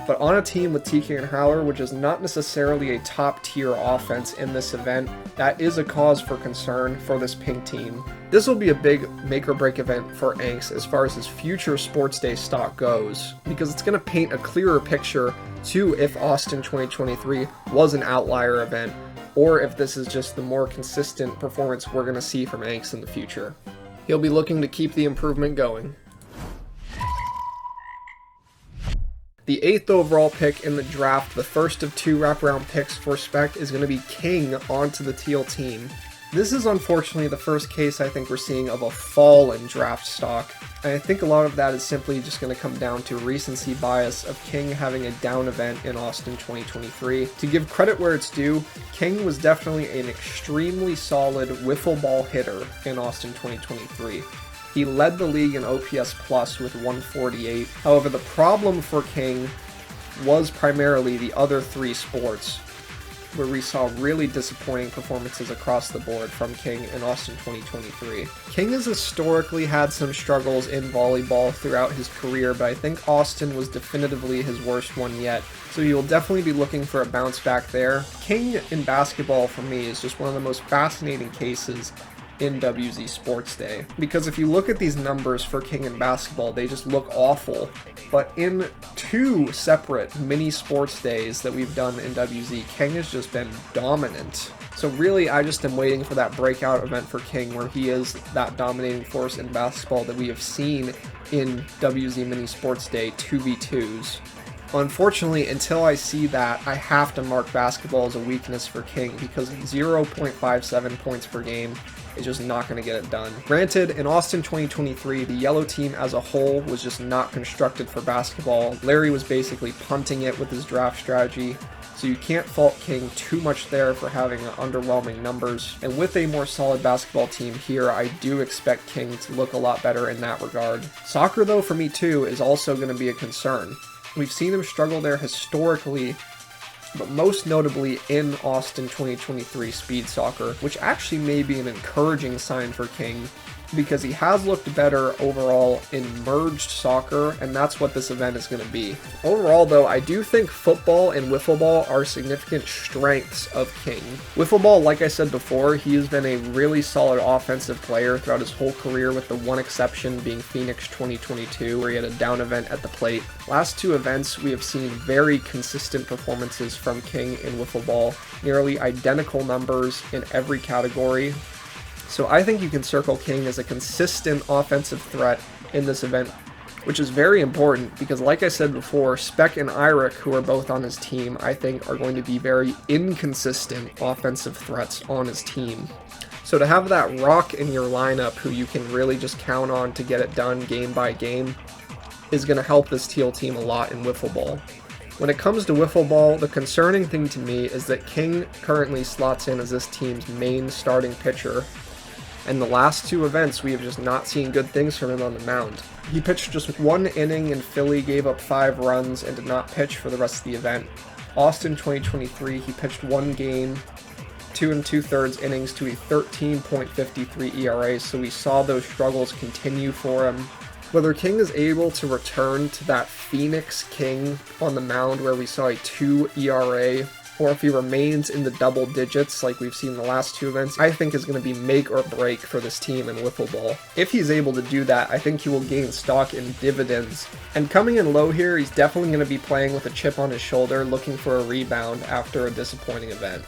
But on a team with TK and Howler, which is not necessarily a top-tier offense in this event, that is a cause for concern for this pink team. This will be a big make-or-break event for Angst as far as his future Sports Day stock goes, because it's going to paint a clearer picture to if Austin 2023 was an outlier event, or if this is just the more consistent performance we're going to see from Angst in the future. He'll be looking to keep the improvement going. The 8th overall pick in the draft, the first of 2 wraparound picks for Spec, is going to be King onto the teal team. This is unfortunately the first case I think we're seeing of a fall in draft stock, and I think a lot of that is simply just going to come down to recency bias of King having a down event in Austin 2023. To give credit where it's due, King was definitely an extremely solid wiffle ball hitter in Austin 2023. He led the league in OPS plus with 148. However, the problem for King was primarily the other 3 sports, where we saw really disappointing performances across the board from King in Austin 2023. King has historically had some struggles in volleyball throughout his career, but I think Austin was definitively his worst one yet, so he will definitely be looking for a bounce back there. King in basketball, for me, is just one of the most fascinating cases in WZ Sports Day, because if you look at these numbers for King in basketball, they just look awful. But in 2 separate mini sports days that we've done in WZ, King has just been dominant. So really, I just am waiting for that breakout event for King where he is that dominating force in basketball that we have seen in WZ Mini Sports Day 2v2s. Unfortunately, until I see that, I have to mark basketball as a weakness for King, because 0.57 points per game is just not going to get it done. Granted, in Austin 2023, the yellow team as a whole was just not constructed for basketball. Larry was basically punting it with his draft strategy, so you can't fault King too much there for having underwhelming numbers. And with a more solid basketball team here, I do expect King to look a lot better in that regard. Soccer, though, for me too, is also going to be a concern. We've seen him struggle there historically, but most notably in Austin 2023 speed soccer, which actually may be an encouraging sign for King, because he has looked better overall in merged soccer, and that's what this event is going to be. Overall, though, I do think football and wiffle ball are significant strengths of King. Wiffle ball, like I said before, he has been a really solid offensive player throughout his whole career, with the one exception being Phoenix 2022, where he had a down event at the plate. Last 2 events, we have seen very consistent performances from King in wiffle ball, nearly identical numbers in every category. So I think you can circle King as a consistent offensive threat in this event, which is very important because, like I said before, Spec and Iric, who are both on his team, I think are going to be very inconsistent offensive threats on his team. So to have that rock in your lineup who you can really just count on to get it done game by game is going to help this teal team a lot in wiffle ball. When it comes to wiffle ball, the concerning thing to me is that King currently slots in as this team's main starting pitcher, and the last 2 events we have just not seen good things from him on the mound. He pitched just 1 inning in Philly, gave up 5 runs, and did not pitch for the rest of the event. Austin 2023, he pitched 1 game, 2 2/3 innings to a 13.53 ERA, so we saw those struggles continue for him. Whether King is able to return to that Phoenix King on the mound where we saw a 2 ERA, or if he remains in the double digits like we've seen in the last 2 events, I think is going to be make or break for this team in wiffle ball. If he's able to do that, I think he will gain stock in dividends. And coming in low here, he's definitely going to be playing with a chip on his shoulder, looking for a rebound after a disappointing event.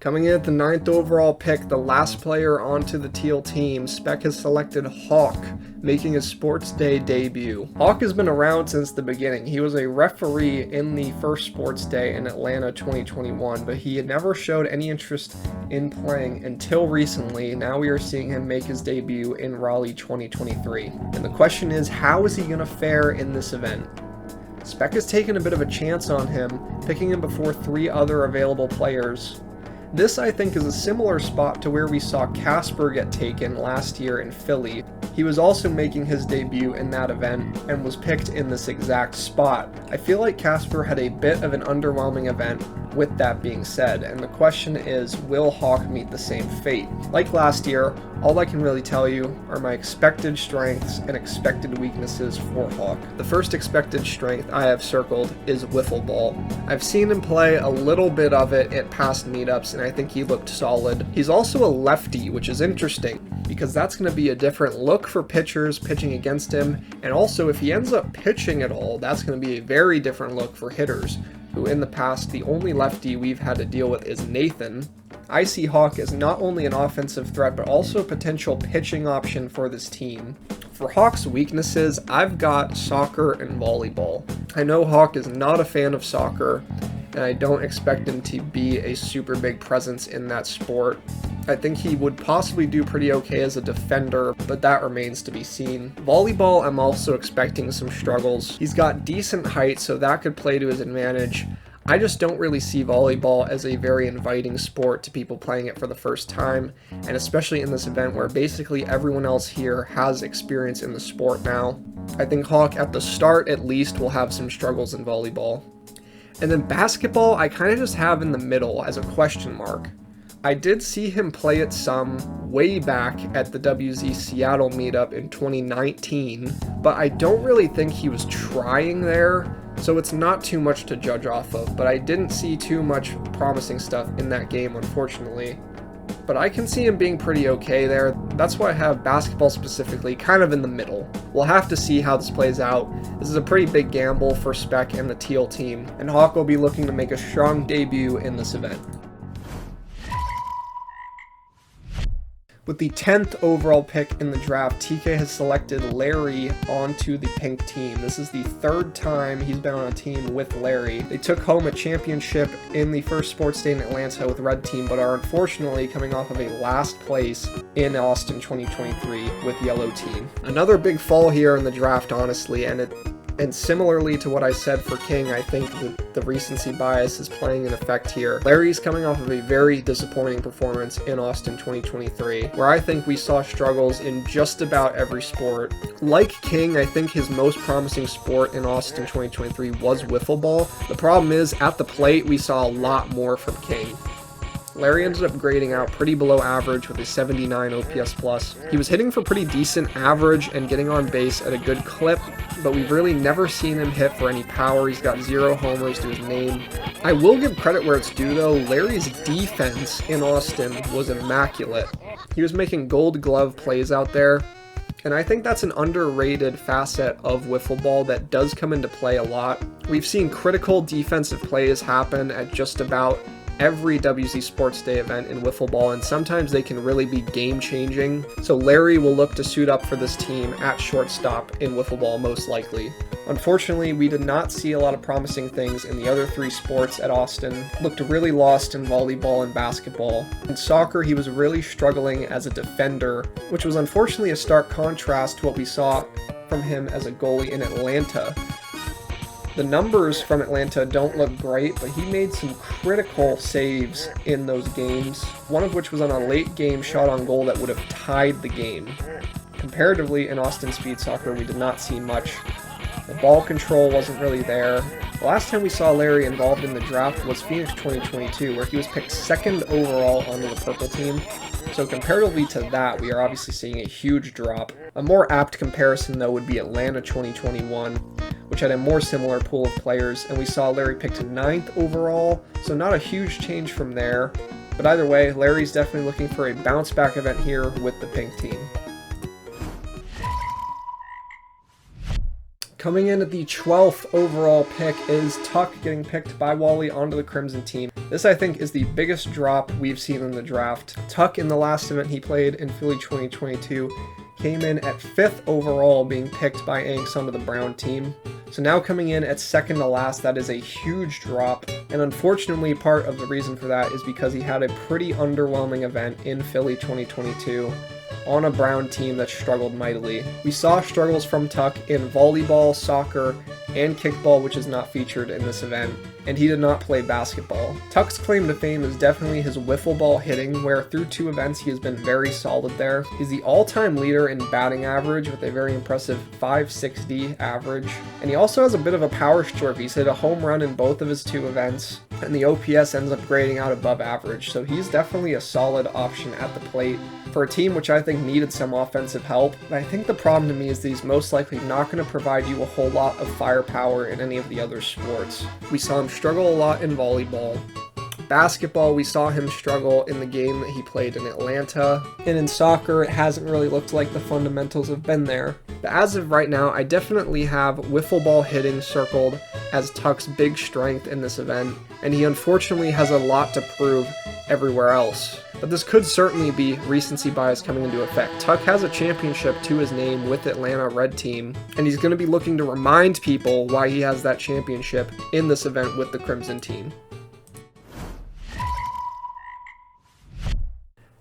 Coming in at the 9th overall pick, the last player onto the teal team, Spec has selected Hawk, making his Sports Day debut. Hawk has been around since the beginning. He was a referee in the first Sports Day in Atlanta 2021, but he had never showed any interest in playing until recently. Now we are seeing him make his debut in Raleigh 2023. And the question is, how is he going to fare in this event? Spec has taken a bit of a chance on him, picking him before 3 other available players. This, I think, is a similar spot to where we saw Casper get taken last year in Philly. He was also making his debut in that event and was picked in this exact spot. I feel like Casper had a bit of an underwhelming event, with that being said, and the question is, will Hawk meet the same fate? Like last year, all I can really tell you are my expected strengths and expected weaknesses for Hawk. The first expected strength I have circled is wiffle ball. I've seen him play a little bit of it at past meetups, and I think he looked solid. He's also a lefty, which is interesting, because that's going to be a different look for pitchers pitching against him, and also if he ends up pitching at all, that's going to be a very different look for hitters, who in the past, the only lefty we've had to deal with is Nathan. I see Hawk as not only an offensive threat, but also a potential pitching option for this team. For Hawk's weaknesses, I've got soccer and volleyball. I know Hawk is not a fan of soccer, and I don't expect him to be a super big presence in that sport. I think he would possibly do pretty okay as a defender, but that remains to be seen. Volleyball, I'm also expecting some struggles. He's got decent height, so that could play to his advantage. I just don't really see volleyball as a very inviting sport to people playing it for the first time, and especially in this event where basically everyone else here has experience in the sport now. I think Hawk, at the start at least, will have some struggles in volleyball. And then basketball, I kind of just have in the middle as a question mark. I did see him play it some way back at the WZ Seattle meetup in 2019, but I don't really think he was trying there, so it's not too much to judge off of, but I didn't see too much promising stuff in that game, unfortunately. But I can see him being pretty okay there. That's why I have basketball specifically kind of in the middle. We'll have to see how this plays out. This is a pretty big gamble for Spec and the teal team, and Hawk will be looking to make a strong debut in this event. With the 10th overall pick in the draft, TK has selected Larry onto the pink team. This is the 3rd time he's been on a team with Larry. They took home a championship in the first sports day in Atlanta with red team, but are unfortunately coming off of a last place in Austin 2023 with yellow team. Another big fall here in the draft, honestly, and similarly to what I said for King, I think that the recency bias is playing an effect here. Larry's coming off of a very disappointing performance in Austin 2023, where I think we saw struggles in just about every sport. Like King, I think his most promising sport in Austin 2023 was wiffle ball. The problem is, at the plate, we saw a lot more from King. Larry ended up grading out pretty below average with a 79 OPS plus. He was hitting for pretty decent average and getting on base at a good clip, but we've really never seen him hit for any power. He's got 0 homers to his name. I will give credit where it's due though. Larry's defense in Austin was immaculate. He was making gold glove plays out there, and I think that's an underrated facet of wiffle ball that does come into play a lot. We've seen critical defensive plays happen at just about every WZ Sports Day event in wiffle ball, and sometimes they can really be game-changing. So Larry will look to suit up for this team at shortstop in wiffle ball most likely. Unfortunately, we did not see a lot of promising things in the other 3 sports at Austin. Looked really lost in volleyball and basketball. In soccer, he was really struggling as a defender, which was unfortunately a stark contrast to what we saw from him as a goalie in Atlanta. The numbers from Atlanta don't look great, but he made some critical saves in those games, one of which was on a late game shot on goal that would have tied the game. Comparatively, in Austin Speed Soccer, we did not see much. The ball control wasn't really there. The last time we saw Larry involved in the draft was Phoenix 2022, where he was picked 2nd overall onto the purple team. So comparatively to that, we are obviously seeing a huge drop. A more apt comparison though would be Atlanta 2021, which had a more similar pool of players, and we saw Larry picked 9th overall, so not a huge change from there. But either way, Larry's definitely looking for a bounce back event here with the pink team. Coming in at the 12th overall pick is Tuck getting picked by Wally onto the Crimson team. This, I think, is the biggest drop we've seen in the draft. Tuck, in the last event he played in Philly 2022, came in at 5th overall, being picked by Anks onto the Brown team. So now coming in at 2nd to last, that is a huge drop. And unfortunately, part of the reason for that is because he had a pretty underwhelming event in Philly 2022. On a Brown team that struggled mightily. We saw struggles from Tuck in volleyball, soccer, and kickball, which is not featured in this event, and he did not play basketball. Tuck's claim to fame is definitely his wiffle ball hitting, where through 2 events he has been very solid there. He's the all-time leader in batting average with a very impressive .560 average, and he also has a bit of a power stroke. He's hit a home run in both of his 2 events, and the OPS ends up grading out above average, so he's definitely a solid option at the plate for a team which I think needed some offensive help. But I think the problem to me is that he's most likely not going to provide you a whole lot of firepower in any of the other sports. We saw him struggle a lot in volleyball. Basketball, we saw him struggle in the game that he played in Atlanta. And in soccer, it hasn't really looked like the fundamentals have been there. But as of right now, I definitely have wiffle ball hitting circled as Tuck's big strength in this event, and he unfortunately has a lot to prove everywhere else. But this could certainly be recency bias coming into effect. Tuck has a championship to his name with Atlanta Red Team, and he's going to be looking to remind people why he has that championship in this event with the Crimson team.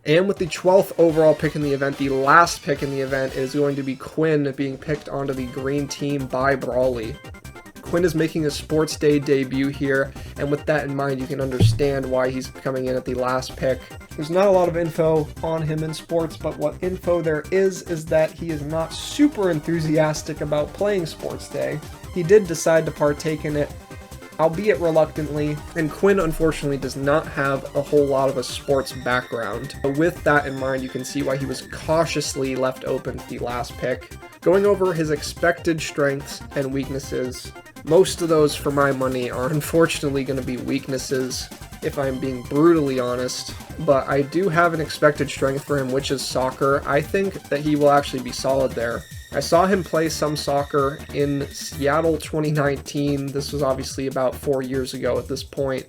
And with the 12th overall pick in the event, the last pick in the event is going to be Quinn being picked onto the green team by RALEIGH. Quinn is making a Sports Day debut here, and with that in mind, you can understand why he's coming in at the last pick. There's not a lot of info on him in sports, but what info there is that he is not super enthusiastic about playing Sports Day. He did decide to partake in it, albeit reluctantly, and Quinn unfortunately does not have a whole lot of a sports background. But with that in mind, you can see why he was cautiously left open to the last pick. Going over his expected strengths and weaknesses, most of those, for my money, are unfortunately going to be weaknesses, if I'm being brutally honest. But I do have an expected strength for him, which is soccer. I think that he will actually be solid there. I saw him play some soccer in Seattle 2019. This was obviously about 4 years ago at this point,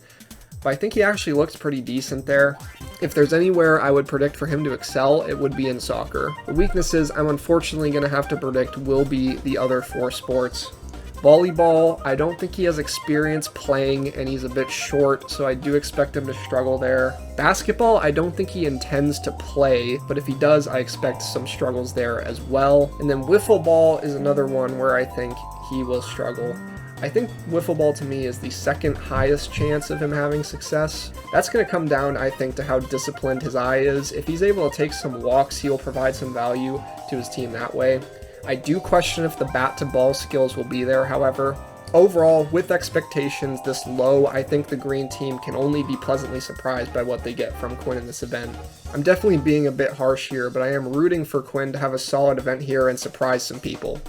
but I think he actually looked pretty decent there. If there's anywhere I would predict for him to excel, it would be in soccer. The weaknesses I'm unfortunately going to have to predict will be the other 4 sports. Volleyball, I don't think he has experience playing, and he's a bit short, so I do expect him to struggle there. Basketball, I don't think he intends to play, but if he does, I expect some struggles there as well. And then wiffle ball is another one where I think he will struggle. I think wiffle ball to me is the second highest chance of him having success. That's going to come down, I think, to how disciplined his eye is. If he's able to take some walks, he'll provide some value to his team that way. I do question if the bat-to-ball skills will be there, however. Overall, with expectations this low, I think the green team can only be pleasantly surprised by what they get from Quinn in this event. I'm definitely being a bit harsh here, but I am rooting for Quinn to have a solid event here and surprise some people.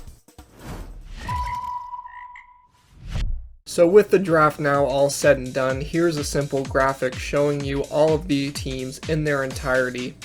So with the draft now all said and done, here's a simple graphic showing you all of the teams in their entirety.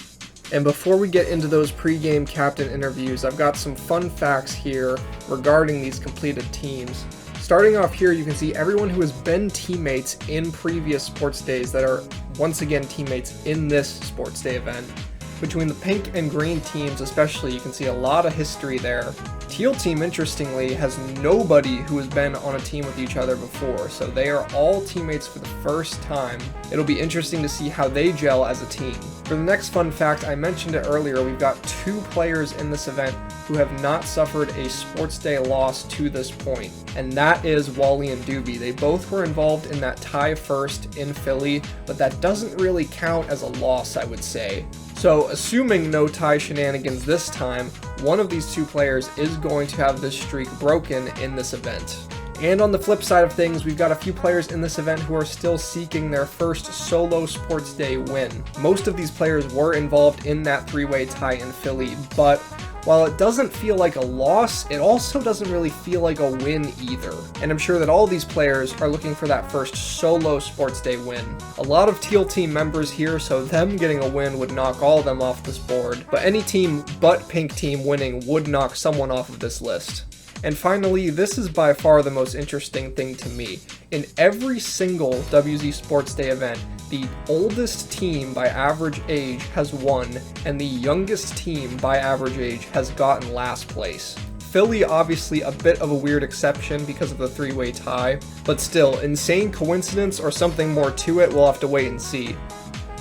And before we get into those pre-game captain interviews, I've got some fun facts here regarding these completed teams. Starting off here, you can see everyone who has been teammates in previous sports days that are once again teammates in this sports day event. Between the pink and green teams especially, you can see a lot of history there. Teal team, interestingly, has nobody who has been on a team with each other before, so they are all teammates for the first time. It'll be interesting to see how they gel as a team. For the next fun fact, I mentioned it earlier, we've got 2 players in this event who have not suffered a sports day loss to this point, and that is Wally and Doobie. They both were involved in that tie first in Philly, but that doesn't really count as a loss, I would say. So, assuming no tie shenanigans this time, one of these 2 players is going to have this streak broken in this event. And on the flip side of things, we've got a few players in this event who are still seeking their first solo sports day win. Most of these players were involved in that three-way tie in Philly, but while it doesn't feel like a loss, it also doesn't really feel like a win either. And I'm sure that all these players are looking for that first solo sports day win. A lot of Teal team members here, so them getting a win would knock all of them off this board, but any team but Pink team winning would knock someone off of this list. And finally, this is by far the most interesting thing to me. In every single WZ Sports Day event, the oldest team by average age has won, and the youngest team by average age has gotten last place. Philly obviously a bit of a weird exception because of the three-way tie, but still, insane coincidence or something more to it, we'll have to wait and see.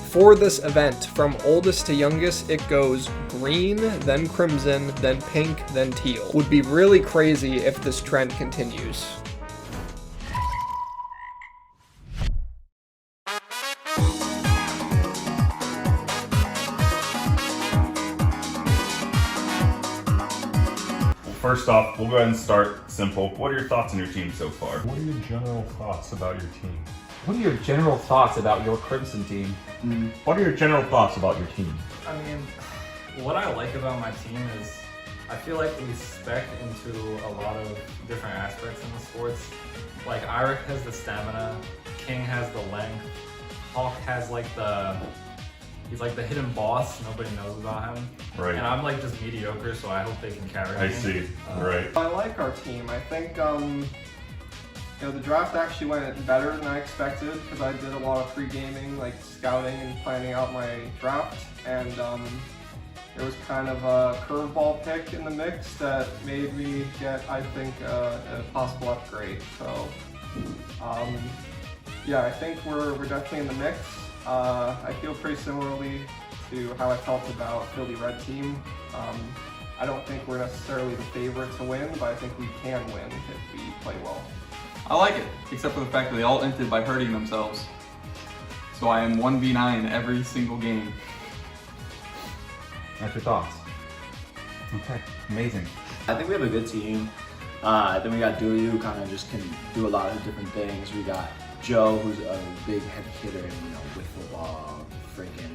For this event, from oldest to youngest, it goes green, then crimson, then pink, then teal. Would be really crazy if this trend continues. First off, we'll go ahead and start simple. What are your thoughts on your team so far? What are your general thoughts about your team? What are your general thoughts about your Crimson team? What are your general thoughts about your team? I mean, what I like about my team is I feel like we spec into a lot of different aspects in the sports. Like Iric has the stamina, King has the length, Hawk has like he's like the hidden boss, nobody knows about him. Right. And I'm like just mediocre, so I hope they can carry me. I see, right. I like our team. I think the draft actually went better than I expected because I did a lot of pre-gaming, like scouting and planning out my draft, and there was kind of a curveball pick in the mix that made me get, I think, a possible upgrade. So, yeah, I think we're definitely in the mix. I feel pretty similarly to how I felt about Philly Red team. I don't think we're necessarily the favorite to win, but I think we can win if we play well. I like it, except for the fact that they all entered by hurting themselves. So I am 1v9 every single game. That's your thoughts. Okay, amazing. I think we have a good team. Then we got Dewey, who kind of just can do a lot of different things. We got Joe, who's a big heavy hitter in, with football, freaking.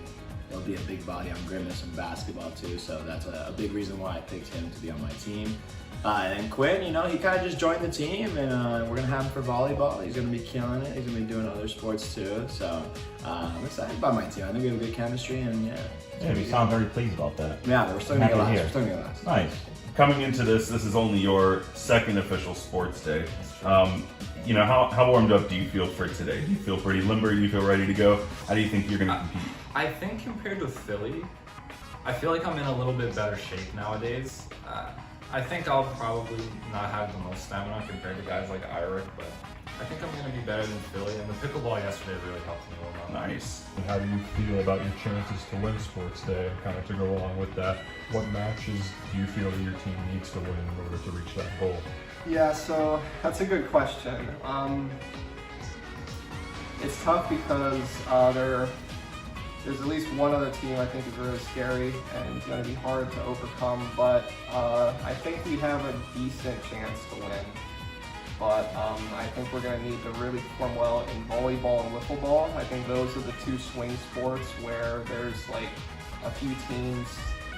He'll be a big body on Grimace and basketball too, so that's a big reason why I picked him to be on my team. And Quinn, he kind of just joined the team, and we're gonna have him for volleyball. He's gonna be killing it. He's gonna be doing other sports too. So I'm excited about my team. I think we have good chemistry, and Yeah, you sound very pleased about that. yeah, we're still gonna get Happy to last. We're still gonna get last. Nice. Coming into this is only your second official sports day. How warmed up do you feel for today? Do you feel pretty limber? Do you feel ready to go? How do you think you're gonna compete? I think compared to Philly, I feel like I'm in a little bit better shape nowadays. I think I'll probably not have the most stamina compared to guys like Iric, but I think I'm going to be better than Philly, and the pickleball yesterday really helped me a lot. Nice. And how do you feel about your chances to win Sports Day? And kind of to go along with that, what matches do you feel that your team needs to win in order to reach that goal? Yeah, so that's a good question. It's tough because there's at least one other team I think is really scary and it's going to be hard to overcome, but I think we have a decent chance to win. But I think we're going to need to really perform well in volleyball and wiffle ball. I think those are the two swing sports where there's like a few teams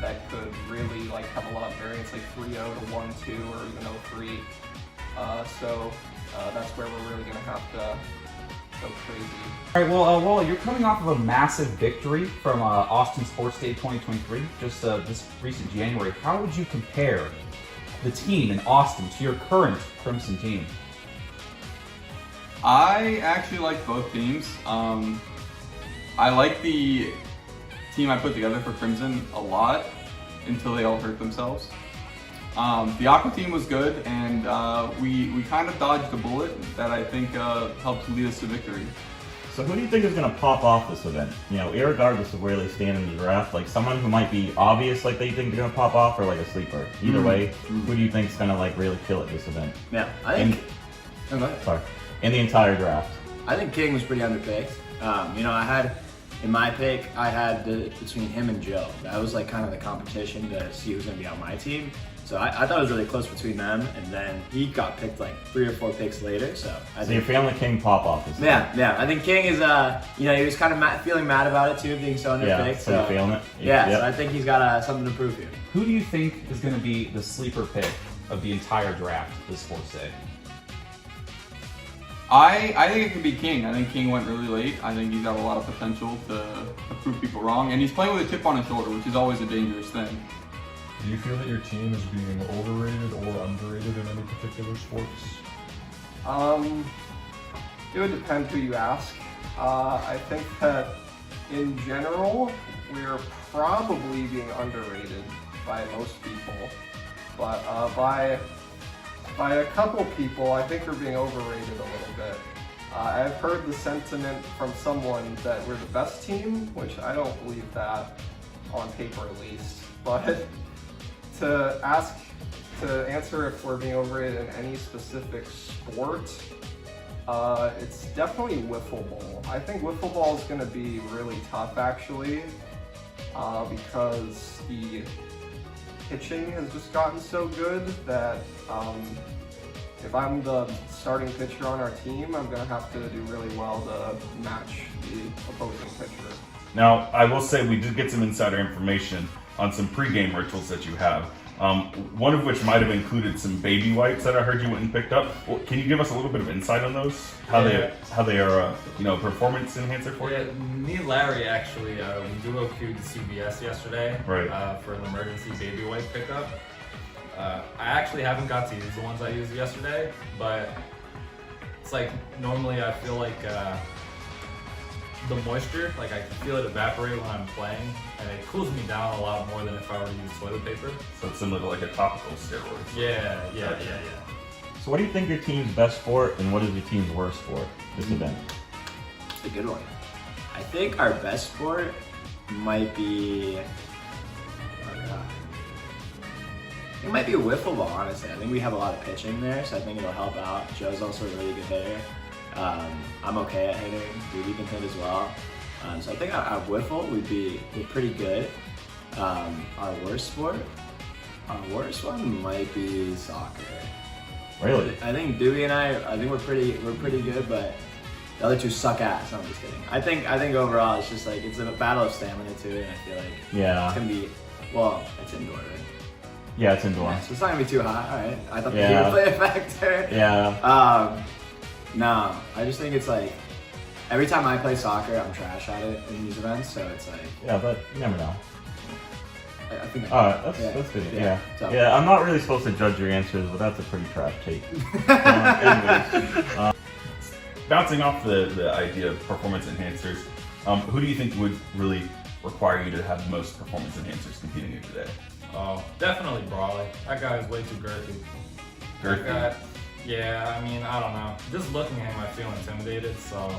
that could really have a lot of variance, like 3-0 to 1-2 or even 0-3. So that's where we're really going to have to go crazy. All right, well, Wally, you're coming off of a massive victory from Austin Sports Day 2023, just this recent January. How would you compare the team in Austin to your current Crimson team? I actually like both teams. I like the team I put together for Crimson a lot until they all hurt themselves. The Aqua team was good, and we kind of dodged a bullet that I think helped lead us to victory. So who do you think is going to pop off this event? Irregardless of where they stand in the draft, like someone who might be obvious, like they think they're going to pop off, or like a sleeper. Either way, who do you think is going to really kill it this event? Yeah, I think. Go ahead. Sorry, in the entire draft. I think King was pretty underpicked. I had in my pick, I had between him and Joe. That was kind of the competition to see who's going to be on my team. So I thought it was really close between them, and then he got picked like 3 or 4 picks later. So I So you're feeling the King pop off this yeah. I think King is he was kind of feeling mad about it too, being so underpicked. Yeah, so you're feeling it? Yeah, Yep. so I think he's got something to prove here. Who do you think is going to be the sleeper pick of the entire draft this sports day? I think it could be King. I think King went really late. I think he's got a lot of potential to prove people wrong, and he's playing with a chip on his shoulder, which is always a dangerous thing. Do you feel that your team is being overrated or underrated in any particular sports? It would depend who you ask. I think that in general, we're probably being underrated by most people, but by a couple people, I think we're being overrated a little bit. I've heard the sentiment from someone that we're the best team, which I don't believe that on paper at least. But to answer if we're being overrated in any specific sport, it's definitely wiffle ball. I think wiffle ball is going to be really tough actually, because the pitching has just gotten so good that if I'm the starting pitcher on our team, I'm going to have to do really well to match the opposing pitcher. Now, I will say we did get some insider information on some pregame rituals that you have. One of which might have included some baby wipes that I heard you went and picked up. Well, can you give us a little bit of insight on those? How they are performance enhancer for you? Me and Larry actually we duo queued to CVS yesterday for an emergency baby wipe pickup. I actually haven't got to use the ones I used yesterday, but it's like normally I feel like the moisture, like I can feel it evaporate when I'm playing, and it cools me down a lot more than if I were to use toilet paper. So it's similar to like a topical steroid. Yeah. So what do you think your team's best for, and what is your team's worst for this event? It's a good one. I think our best sport might be. It might be wiffle ball, honestly. I think we have a lot of pitching there, so I think it'll help out. Joe's also a really good hitter. I'm okay at hitting. We can hit as well. So I think our wiffle we're pretty good. Our worst one might be soccer. Really? I think Dewey and I think we're pretty good, but the other two suck ass. No, I'm just kidding. I think overall it's just like it's a battle of stamina too, and I feel like it's gonna be it's indoor, right? Yeah, it's indoor. Yeah, so it's not gonna be too hot. All right. I thought the heat would play a factor. Yeah. No, I just think it's like every time I play soccer, I'm trash at it in these events. So it's like but you never know. I think. That's good. Yeah. So. Yeah, I'm not really supposed to judge your answers, but that's a pretty trash take. Anyways, Bouncing off the idea of performance enhancers, who do you think would really require you to have the most performance enhancers competing in today? Oh, definitely Brawley. That guy is way too girthy. Girthy? Yeah, I mean, I don't know. Just looking at him, I feel intimidated, so.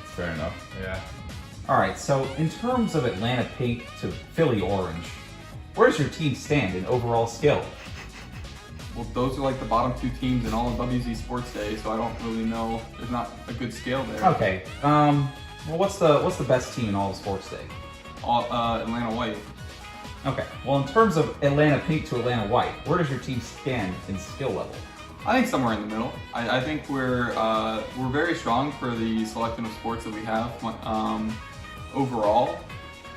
Fair enough. Yeah. All right, so in terms of Atlanta pink to Philly orange, where does your team stand in overall skill? Well, those are like the bottom 2 teams in all of WZ Sports Day, so I don't really know. There's not a good scale there. Okay. Well, what's the best team in all of Sports Day? Atlanta White. Okay. Well, in terms of Atlanta pink to Atlanta white, where does your team stand in skill level? I think somewhere in the middle. I think we're very strong for the selection of sports that we have overall,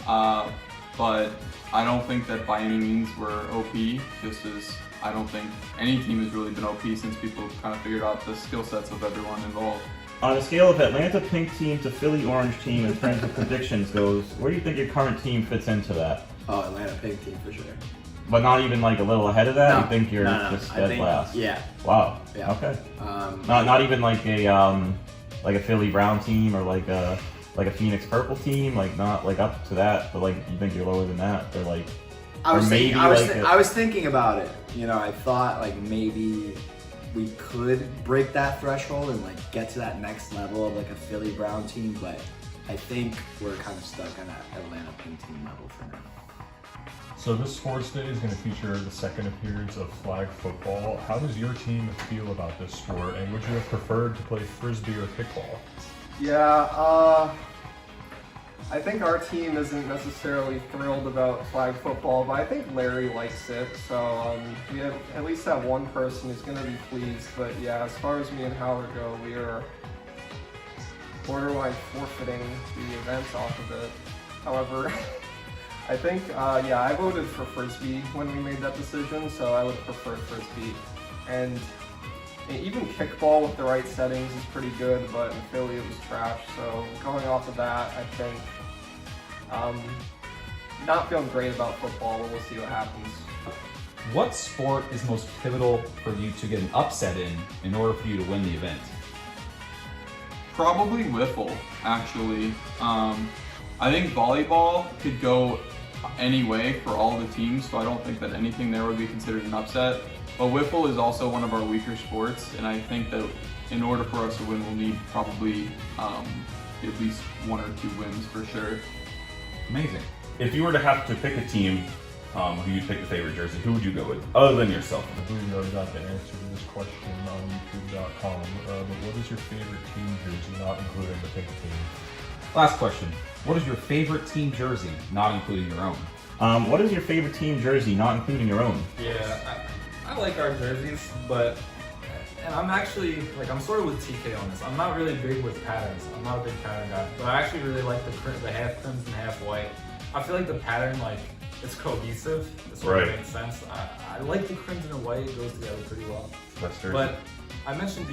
but I don't think that by any means we're OP. Just as I don't think any team has really been OP since people kind of figured out the skill sets of everyone involved. on a scale of Atlanta pink team to Philly orange team in terms of predictions goes, where do you think your current team fits into that? Oh, Atlanta pink team for sure. But not even like a little ahead of that? No, You think you're no. just I dead think- last? yeah. Wow. Yeah. Okay. Not even like a Philly brown team or like a Phoenix purple team, like not like up to that, but like you think you're lower than that, or like I was I was thinking about it. You know, I thought like maybe we could break that threshold and like get to that next level of like a Philly brown team, but I think we're kind of stuck on that Atlanta pink team level for now. So this sports day is going to feature the second appearance of flag football. How does your team feel about this sport, and would you have preferred to play frisbee or kickball? Yeah, I think our team isn't necessarily thrilled about flag football, but I think Larry likes it. So we at least have one person who's going to be pleased. But yeah, as far as me and Howard go, we are borderline forfeiting the events off of it. However, I think, yeah, I voted for Frisbee when we made that decision, so I would have preferred Frisbee. And even kickball with the right settings is pretty good, but in Philly it was trash. So going off of that, I think not feeling great about football, but we'll see what happens. What sport is most pivotal for you to get an upset in order for you to win the event? Probably wiffle, actually. I think volleyball could go any way for all the teams, so I don't think that anything there would be considered an upset. But wiffle is also one of our weaker sports, and I think that in order for us to win, we'll need probably at least 1 or 2 wins for sure. Amazing. If you were to have to pick a team who you'd pick the favorite jersey, who would you go with, other than yourself? I believe you already got the answer to this question on YouTube.com, but what is your favorite team jersey, not including the pink team? Last question. What is your favorite team jersey, not including your own? What is your favorite team jersey, not including your own? Yeah, I like our jerseys, but, and I'm actually, like, I'm sort of with TK on this. I'm not really big with patterns. I'm not a big pattern guy, but I actually really like the half crimson, half white. I feel like the pattern, like, it's cohesive. It sort of Right. makes sense. I like the crimson and white. It goes together pretty well. Best jersey. But I mentioned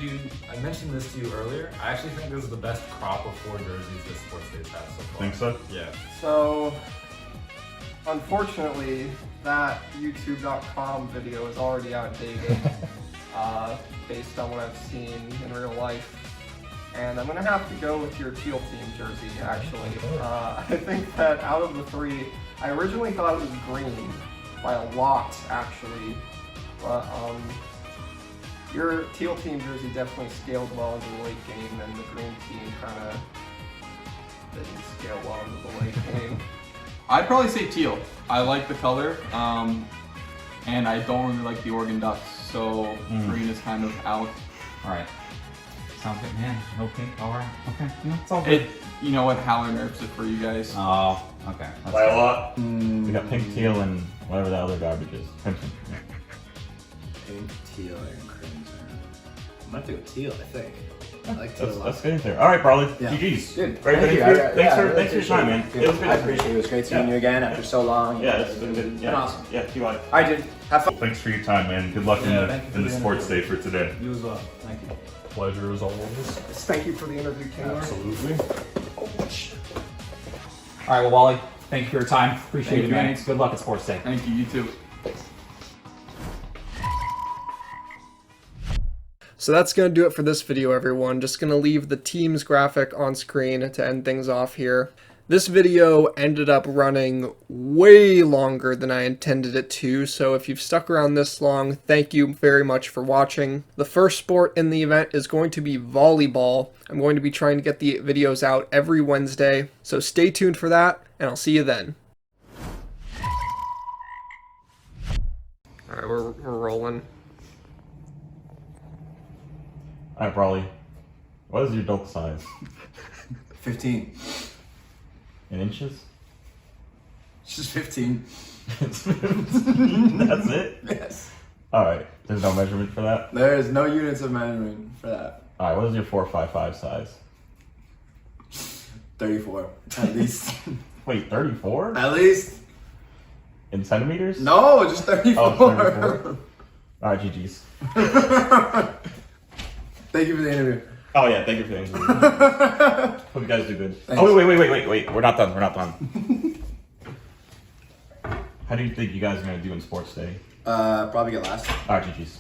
this to you earlier. I actually think this is the best crop of 4 jerseys this sports day's had so far. Think so? Yeah. So, unfortunately, that YouTube.com video is already outdated based on what I've seen in real life. And I'm going to have to go with your teal team jersey, actually. I think that out of the 3, I originally thought it was green by a lot, actually. But your teal team jersey definitely scaled well into the late game, and the green team kind of didn't scale well into the late game. I'd probably say teal. I like the color, and I don't really like the Oregon Ducks, so green is kind of out. All right. Sounds good, man. No pink. All right. Okay. It's all good. You know what? Howler nerfs it for you guys. Oh, okay. That's By good. a lot. We got pink, teal, and whatever the other garbage is. Crimson. Yeah. Pink, teal, and crimson. I might have to go teal, I think. I like teal a lot. That's good there. All right, Brawley. Yeah. GG's. Good. Great. Thank you. Thanks for really your time, man. appreciate It was good. I appreciate it. It was great seeing Yeah. you again after so long. Yeah, it's been good. Been Yeah. awesome. Yeah, you like. All right, dude. Have fun. Thanks for your time, man. Good luck thank you in for the the sports day interview. for today. You as well. Thank you. Pleasure as always. Thank you for the interview, Taylor. Absolutely. All right, well, Wally, thank you for your time. Appreciate Thank it, you, man. man. Good luck at Sports Day. Thank you. You too. So that's going to do it for this video, everyone. Just going to leave the team's graphic on screen to end things off here. This video ended up running way longer than I intended it to, so if you've stuck around this long, thank you very much for watching. The first sport in the event is going to be volleyball. I'm going to be trying to get the videos out every Wednesday, so stay tuned for that, and I'll see you then. Alright, we're rolling. All right, Brawley. What is your adult size? 15. In inches? It's just 15. That's it? Yes. All right. There's no measurement for that? There is no units of measurement for that. All right. What is your 4.55 size? 34. At least. Wait, 34? At least. In centimeters? No, just 34. Oh, 34. All right, GG's. Thank you for the interview. Oh, yeah. Thank you for the interview. Hope you guys do good. Thanks. Oh, wait. We're not done. We're not done. How do you think you guys are going to do in sports day? Probably get last. All right, GG's.